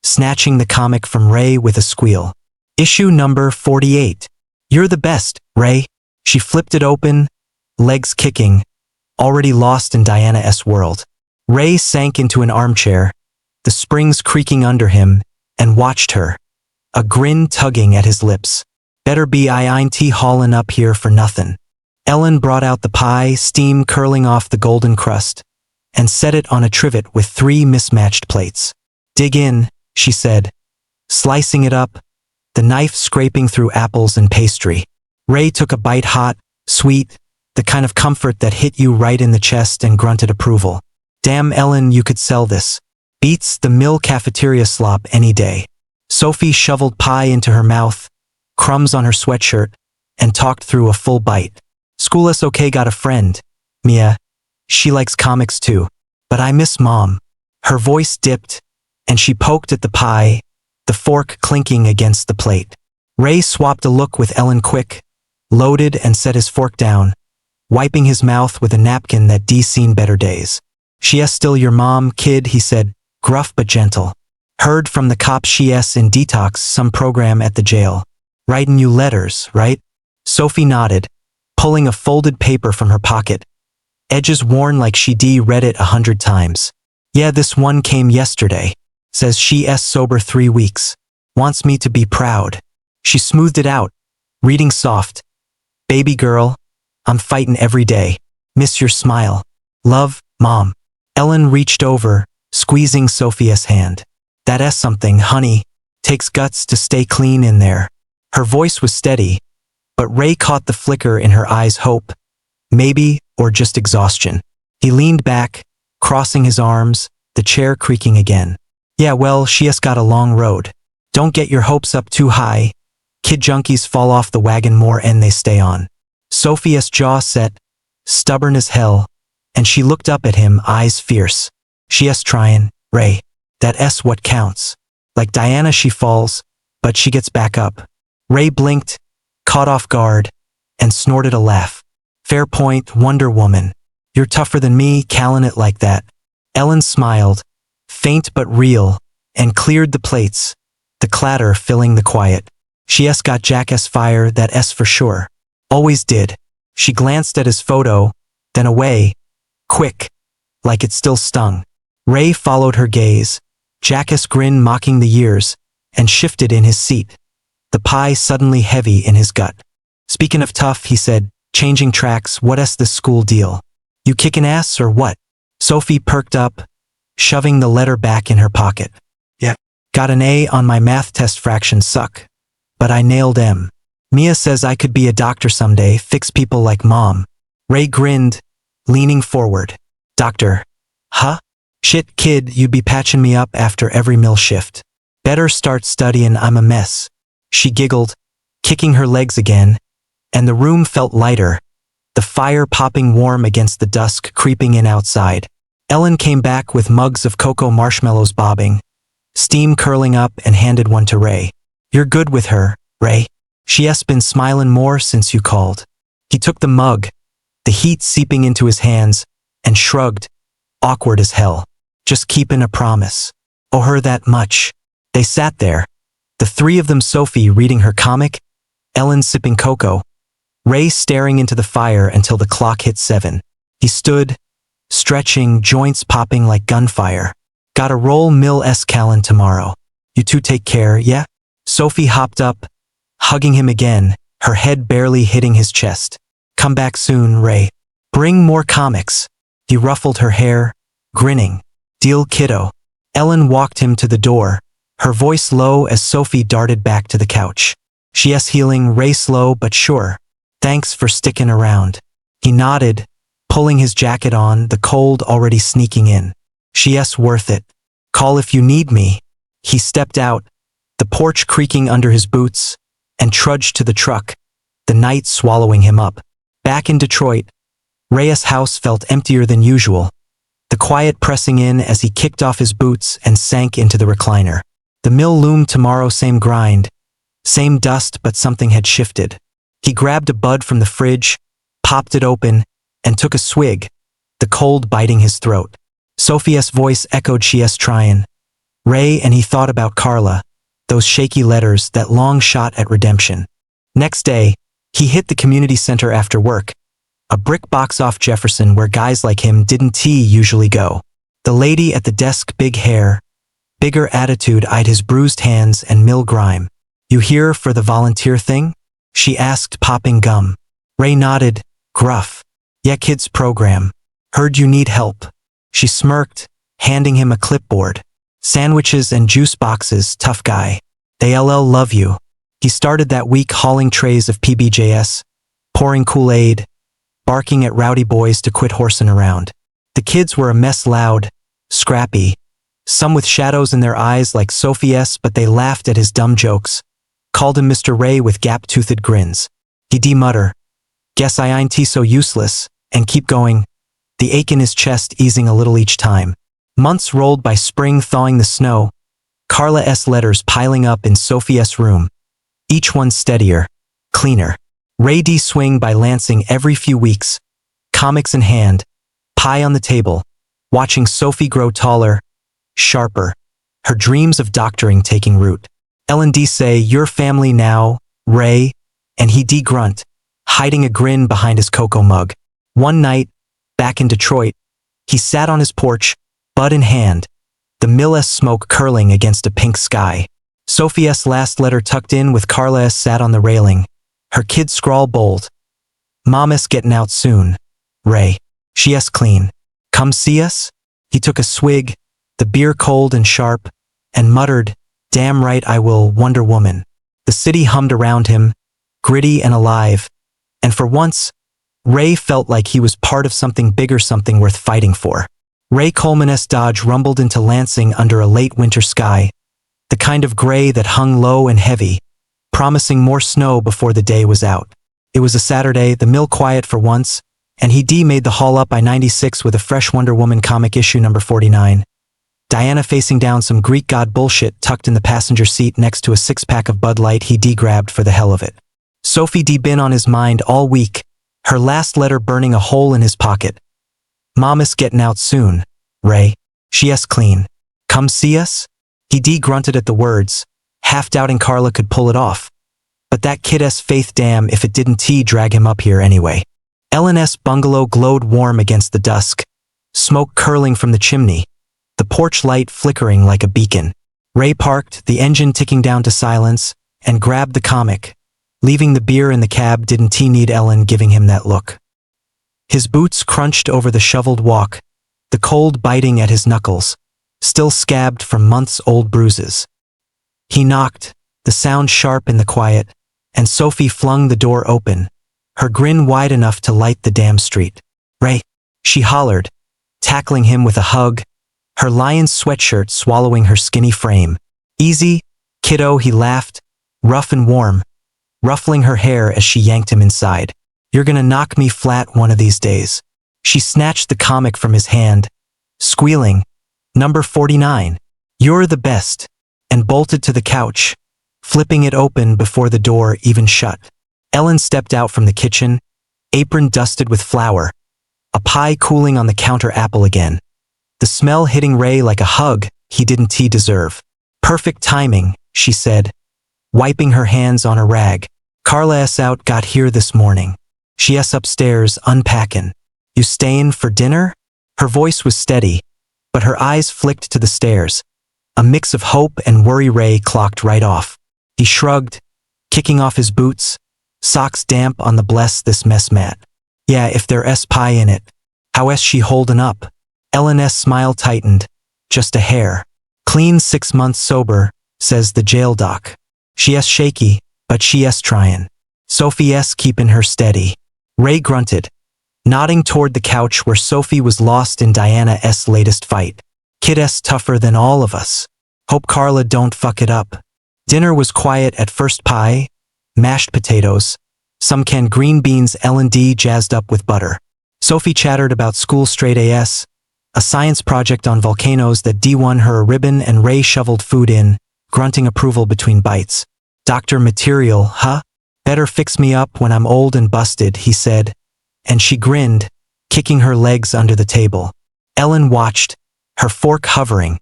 snatching the comic from Ray with a squeal. Issue number 48. You're the best, Ray. She flipped it open, legs kicking, already lost in Diana's world. Ray sank into an armchair, the springs creaking under him, and watched her, a grin tugging at his lips. Better be I ain't haulin' up here for nothin'. Ellen brought out the pie, steam curling off the golden crust, and set it on a trivet with 3 mismatched plates. Dig in, she said, slicing it up, the knife scraping through apples and pastry. Ray took a bite hot, sweet, the kind of comfort that hit you right in the chest and grunted approval. Damn Ellen, you could sell this. Beats the mill cafeteria slop any day. Sophie shoveled pie into her mouth, crumbs on her sweatshirt, and talked through a full bite. School S.O.K. got a friend, Mia. She likes comics too. But I miss Mom. Her voice dipped, and she poked at the pie, the fork clinking against the plate. Ray swapped a look with Ellen quick, loaded and set his fork down, wiping his mouth with a napkin that seen better days. She's still your mom, kid, he said, gruff but gentle. Heard from the cop she's in detox, some program at the jail. Writin' you letters, right? Sophie nodded, pulling a folded paper from her pocket, edges worn like she'd read it 100 times. Yeah, this one came yesterday. Says she's sober 3 weeks. Wants me to be proud. She smoothed it out, reading soft. Baby girl, I'm fightin' every day. Miss your smile. Love, Mom. Ellen reached over, squeezing Sophia's hand. That's something, honey. Takes guts to stay clean in there. Her voice was steady, but Ray caught the flicker in her eyes. Hope. Maybe, or just exhaustion. He leaned back, crossing his arms, the chair creaking again. Yeah, well, she's got a long road. Don't get your hopes up too high. Kid junkies fall off the wagon more than they stay on. Sophia's jaw set, stubborn as hell, and she looked up at him, eyes fierce. She's tryin', Ray. That's what counts. Like Diana, she falls, but she gets back up. Ray blinked, caught off guard, and snorted a laugh. Fair point, Wonder Woman. You're tougher than me, callin' it like that. Ellen smiled, faint but real, and cleared the plates, the clatter filling the quiet. She's got Jackass fire, that's for sure. Always did. She glanced at his photo, then away, quick, like it still stung. Ray followed her gaze, Jackass grin mocking the years, and shifted in his seat, the pie suddenly heavy in his gut. Speaking of tough, he said, changing tracks, what's the school deal? You kickin' ass or what? Sophie perked up, shoving the letter back in her pocket. Yeah. Got an A on my math test, fractions suck. But I nailed M. Mia says I could be a doctor someday, fix people like Mom. Ray grinned, leaning forward. Doctor. Huh? Shit, kid, you'd be patching me up after every mill shift. Better start studying, I'm a mess. She giggled, kicking her legs again, and the room felt lighter, the fire popping warm against the dusk creeping in outside. Ellen came back with mugs of cocoa marshmallows bobbing, steam curling up, and handed one to Ray. You're good with her, Ray. She's been smilin' more since you called. He took the mug, the heat seeping into his hands, and shrugged, awkward as hell. Just keepin' a promise. Owe her that much. They sat there, the 3 of them, Sophie reading her comic, Ellen sipping cocoa, Ray staring into the fire until the clock hit 7. He stood, stretching, joints popping like gunfire. Gotta roll Mill Callan tomorrow. You two take care, yeah? Sophie hopped up, hugging him again, her head barely hitting his chest. Come back soon, Ray. Bring more comics. He ruffled her hair, grinning. Deal, kiddo. Ellen walked him to the door, her voice low as Sophie darted back to the couch. She's healing, Ray slow but sure. Thanks for sticking around. He nodded, pulling his jacket on, the cold already sneaking in. She's worth it. Call if you need me. He stepped out, the porch creaking under his boots, and trudged to the truck, the night swallowing him up. Back in Detroit, Ray's house felt emptier than usual, the quiet pressing in as he kicked off his boots and sank into the recliner. The mill loomed tomorrow, same grind, same dust, but something had shifted. He grabbed a bud from the fridge, popped it open, and took a swig, the cold biting his throat. Sophie's voice echoed, she's trying. Ray, and he thought about Carla, those shaky letters, that long shot at redemption. Next day, he hit the community center after work, a brick box off Jefferson where guys like him didn't usually go. The lady at the desk, big hair, bigger attitude, eyed his bruised hands and mill grime. You here for the volunteer thing? She asked, popping gum. Ray nodded, gruff. Yeah, kids program. Heard you need help. She smirked, handing him a clipboard. Sandwiches and juice boxes, tough guy. They love you. He started that week hauling trays of PBJS, pouring Kool-Aid, barking at rowdy boys to quit horsing around. The kids were a mess, loud, scrappy, some with shadows in their eyes like Sophie's, but they laughed at his dumb jokes, called him Mr. Ray with gap-toothed grins. He'd mutter, guess I ain't so useless, and keep going, the ache in his chest easing a little each time. Months rolled by, spring thawing the snow, Carla's letters piling up in Sophie's room, each one steadier, cleaner. Ray D swing by Lansing every few weeks, comics in hand, pie on the table, watching Sophie grow taller, sharper, her dreams of doctoring taking root. Ellen D say, your family now, Ray, and he D grunt, hiding a grin behind his cocoa mug. One night, back in Detroit, he sat on his porch, bud in hand, the mill's smoke curling against a pink sky. Sophie's last letter tucked in with Carla's sat on the railing, her kid scrawl bold. Mama's getting out soon. Ray. She's clean. Come see us? He took a swig, the beer cold and sharp, and muttered, damn right I will, Wonder Woman. The city hummed around him, gritty and alive, and for once, Ray felt like he was part of something bigger, something worth fighting for. Ray Coleman's Dodge rumbled into Lansing under a late winter sky, the kind of gray that hung low and heavy, promising more snow before the day was out. It was a Saturday, the mill quiet for once, and he made the haul up I-96 with a fresh Wonder Woman comic issue number 49. Diana facing down some Greek god bullshit tucked in the passenger seat next to a six-pack of Bud Light he grabbed for the hell of it. Sophie been on his mind all week, her last letter burning a hole in his pocket. Mama's getting out soon, Ray. She's clean. Come see us? He grunted at the words, half doubting Carla could pull it off. But that kid's faith, damn if it didn't drag him up here anyway. Ellen's bungalow glowed warm against the dusk, smoke curling from the chimney, the porch light flickering like a beacon. Ray parked, the engine ticking down to silence, and grabbed the comic, leaving the beer in the cab. Didn't he need Ellen giving him that look? His boots crunched over the shoveled walk, the cold biting at his knuckles, still scabbed from months-old bruises. He knocked, the sound sharp in the quiet, and Sophie flung the door open, her grin wide enough to light the damn street. Ray, she hollered, tackling him with a hug, her lion sweatshirt swallowing her skinny frame. Easy, kiddo, he laughed, rough and warm, ruffling her hair as she yanked him inside. You're gonna knock me flat one of these days. She snatched the comic from his hand, squealing, number 49, you're the best, and bolted to the couch, flipping it open before the door even shut. Ellen stepped out from the kitchen, apron dusted with flour, a pie cooling on the counter, apple again. The smell hitting Ray like a hug he didn't deserve. Perfect timing, she said, wiping her hands on a rag. Carla's out, got here this morning. She's upstairs, unpacking. You stayin' for dinner? Her voice was steady, but her eyes flicked to the stairs. A mix of hope and worry. Ray clocked right off. He shrugged, kicking off his boots, socks damp on the bless this mess mat. Yeah, if there's pie in it. How's she holdin' up? Ellen's smile tightened, just a hair. Clean 6 months sober, says the jail doc. She's shaky, but she's trying. Sophie's keeping her steady. Ray grunted, nodding toward the couch where Sophie was lost in Diana's latest fight. Kid's tougher than all of us. Hope Carla don't fuck it up. Dinner was quiet at first. Pie, mashed potatoes, some canned green beans L&D jazzed up with butter. Sophie chattered about school straight as, a science project on volcanoes that won her a ribbon, and Ray shoveled food in, grunting approval between bites. Dr. Material, huh? Better fix me up when I'm old and busted, he said. And she grinned, kicking her legs under the table. Ellen watched, her fork hovering,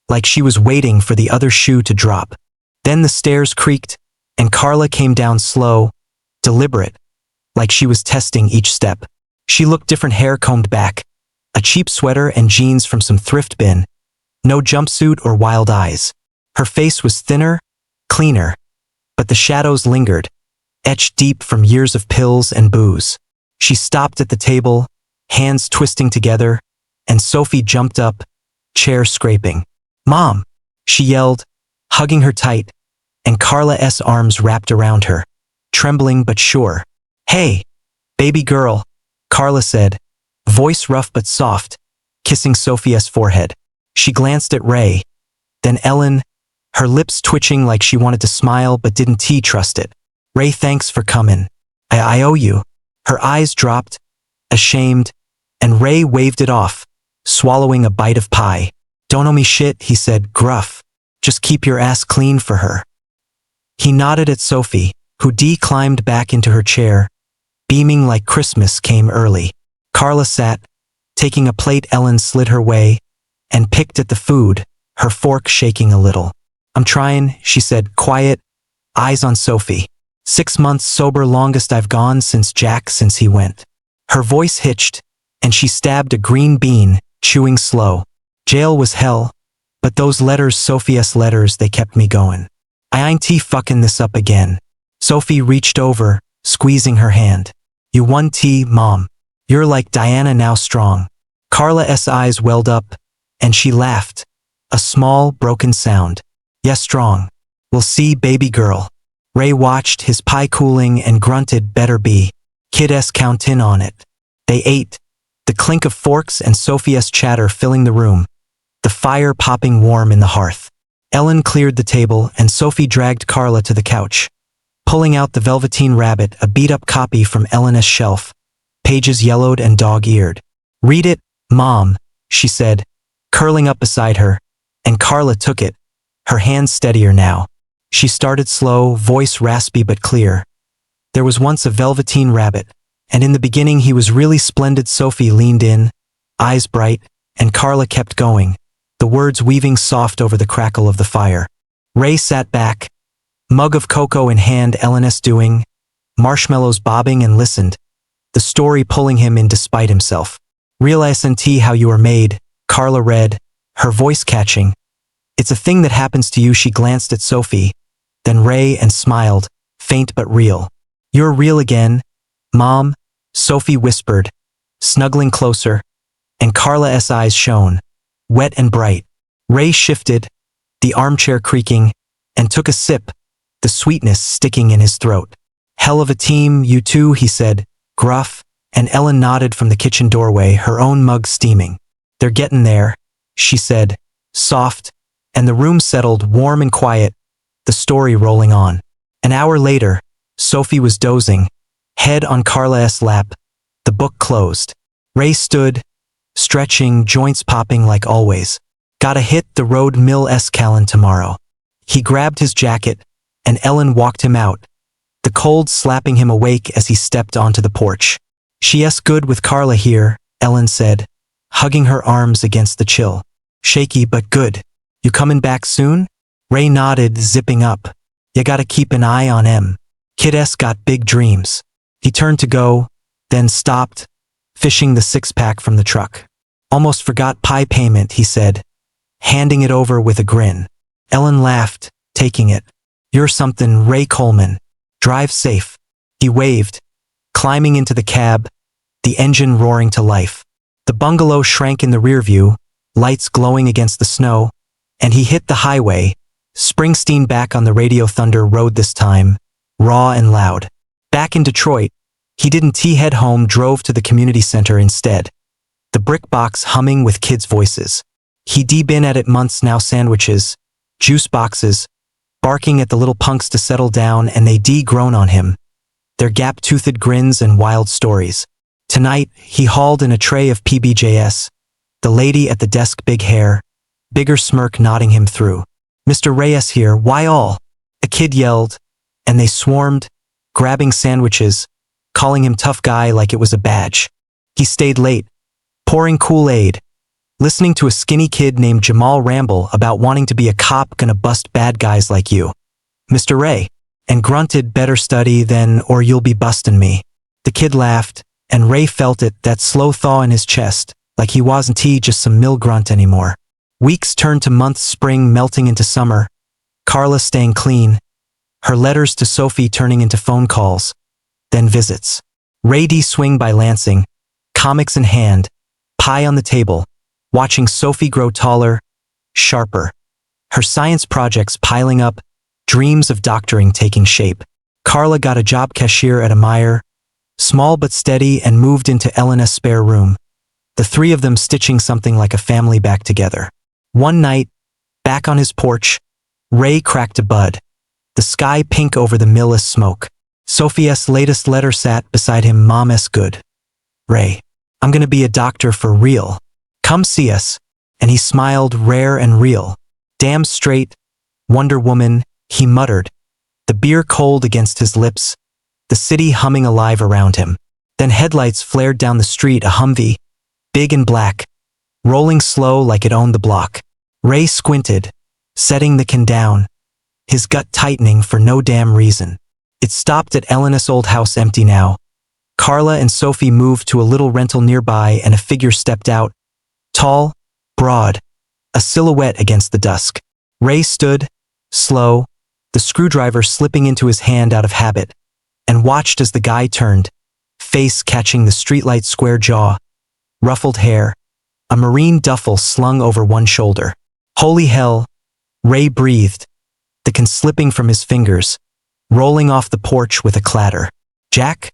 like she was waiting for the other shoe to drop. Then the stairs creaked, and Carla came down slow, deliberate, like she was testing each step. She looked different, hair combed back, a cheap sweater and jeans from some thrift bin, no jumpsuit or wild eyes. Her face was thinner, cleaner, but the shadows lingered, etched deep from years of pills and booze. She stopped at the table, hands twisting together, and Sophie jumped up, chair scraping. "Mom!" she yelled, hugging her tight, and Carla's arms wrapped around her, trembling but sure. "Hey, baby girl," Carla said, voice rough but soft, kissing Sophie's forehead. She glanced at Ray, then Ellen, her lips twitching like she wanted to smile but didn't trust it. "Ray, thanks for coming. I owe you." Her eyes dropped, ashamed, and Ray waved it off, swallowing a bite of pie. "Don't owe me shit," he said, gruff. "Just keep your ass clean for her." He nodded at Sophie, who climbed back into her chair, beaming like Christmas came early. Carla sat, taking a plate Ellen slid her way, and picked at the food, her fork shaking a little. "I'm trying," she said, quiet, eyes on Sophie. 6 months sober, longest I've gone since he went. Her voice hitched, and she stabbed a green bean, chewing slow. "Jail was hell, but those letters, Sophie's letters, they kept me going. I ain't fucking this up again." Sophie reached over, squeezing her hand. "You won, Mom. You're like Diana now, strong." Carla's eyes welled up, and she laughed, a small, broken sound. "Yes, strong. We'll see, baby girl." Ray watched, his pie cooling, and grunted, "Better be. Kid's countin' on it." They ate, the clink of forks and Sophie's chatter filling the room, the fire popping warm in the hearth. Ellen cleared the table, and Sophie dragged Carla to the couch, pulling out the Velveteen Rabbit, a beat-up copy from Elena's shelf, pages yellowed and dog-eared. "Read it, Mom," she said, curling up beside her, and Carla took it, her hands steadier now. She started slow, voice raspy but clear. "There was once a Velveteen Rabbit, and in the beginning he was really splendid." Sophie leaned in, eyes bright, and Carla kept going, the words weaving soft over the crackle of the fire. Ray sat back, mug of cocoa in hand, Elena's doing, marshmallows bobbing, and listened, the story pulling him in despite himself. "Realize how you are made," Carla read, her voice catching. "It's a thing that happens to you." She glanced at Sophie, then Ray, and smiled, faint but real. "You're real again, Mom," Sophie whispered, snuggling closer, and Carla's eyes shone, wet and bright. Ray shifted, the armchair creaking, and took a sip, the sweetness sticking in his throat. "Hell of a team, you two," he said, gruff, and Ellen nodded from the kitchen doorway, her own mug steaming. "They're getting there," she said, soft, and the room settled, warm and quiet, the story rolling on. An hour later, Sophie was dozing, head on Carla's lap, the book closed. Ray stood, stretching, joints popping like always. "Gotta hit the road, Mill Callan tomorrow." He grabbed his jacket, and Ellen walked him out, the cold slapping him awake as he stepped onto the porch. "She's good with Carla here," Ellen said, hugging her arms against the chill. "Shaky but good. You coming back soon?" Ray nodded, zipping up. "You gotta keep an eye on him. Kid's got big dreams." He turned to go, then stopped, fishing the six-pack from the truck. "Almost forgot pie payment," he said, handing it over with a grin. Ellen laughed, taking it. "You're something, Ray Coleman. Drive safe." He waved, climbing into the cab, the engine roaring to life. The bungalow shrank in the rearview, lights glowing against the snow, and he hit the highway, Springsteen back on the radio. Thunder road this time, raw and loud. Back in Detroit, he didn't head home, drove to the community center instead. The brick box humming with kids' voices. He'd been at it months now, sandwiches, juice boxes, barking at the little punks to settle down, and they'd grown on him. Their gap-toothed grins and wild stories. Tonight, he hauled in a tray of PBJs. The lady at the desk, big hair, bigger smirk nodding him through. "Mr. Reyes here, why all?" A kid yelled, and they swarmed, grabbing sandwiches, calling him tough guy like it was a badge. He stayed late, pouring Kool-Aid, listening to a skinny kid named Jamal ramble about wanting to be a cop, gonna bust bad guys like you, Mr. Ray, and grunted, "Better study then or you'll be bustin' me." The kid laughed, and Ray felt it, that slow thaw in his chest, like he wasn't just some mill grunt anymore. Weeks turned to months, spring melting into summer, Carla staying clean, her letters to Sophie turning into phone calls, then visits. Ray swing by Lansing, comics in hand, pie on the table, watching Sophie grow taller, sharper. Her science projects piling up, dreams of doctoring taking shape. Carla got a job cashier at a Meijer, small but steady, and moved into Elena's spare room. The three of them stitching something like a family back together. One night, back on his porch, Ray cracked a bud. The sky pink over the mill as smoke. Sophie's latest letter sat beside him. "Mom-s good. Ray, I'm gonna be a doctor for real. Come see us." And he smiled, rare and real. "Damn straight, Wonder Woman," he muttered, the beer cold against his lips, the city humming alive around him. Then headlights flared down the street, a Humvee, big and black, rolling slow like it owned the block. Ray squinted, setting the can down, his gut tightening for no damn reason. It stopped at Elena's old house, empty now. Carla and Sophie moved to a little rental nearby, and a figure stepped out, tall, broad, a silhouette against the dusk. Ray stood, slow, the screwdriver slipping into his hand out of habit, and watched as the guy turned, face catching the streetlight, square jaw, ruffled hair, a marine duffel slung over one shoulder. "Holy hell," Ray breathed, the can slipping from his fingers, rolling off the porch with a clatter. "Jack?"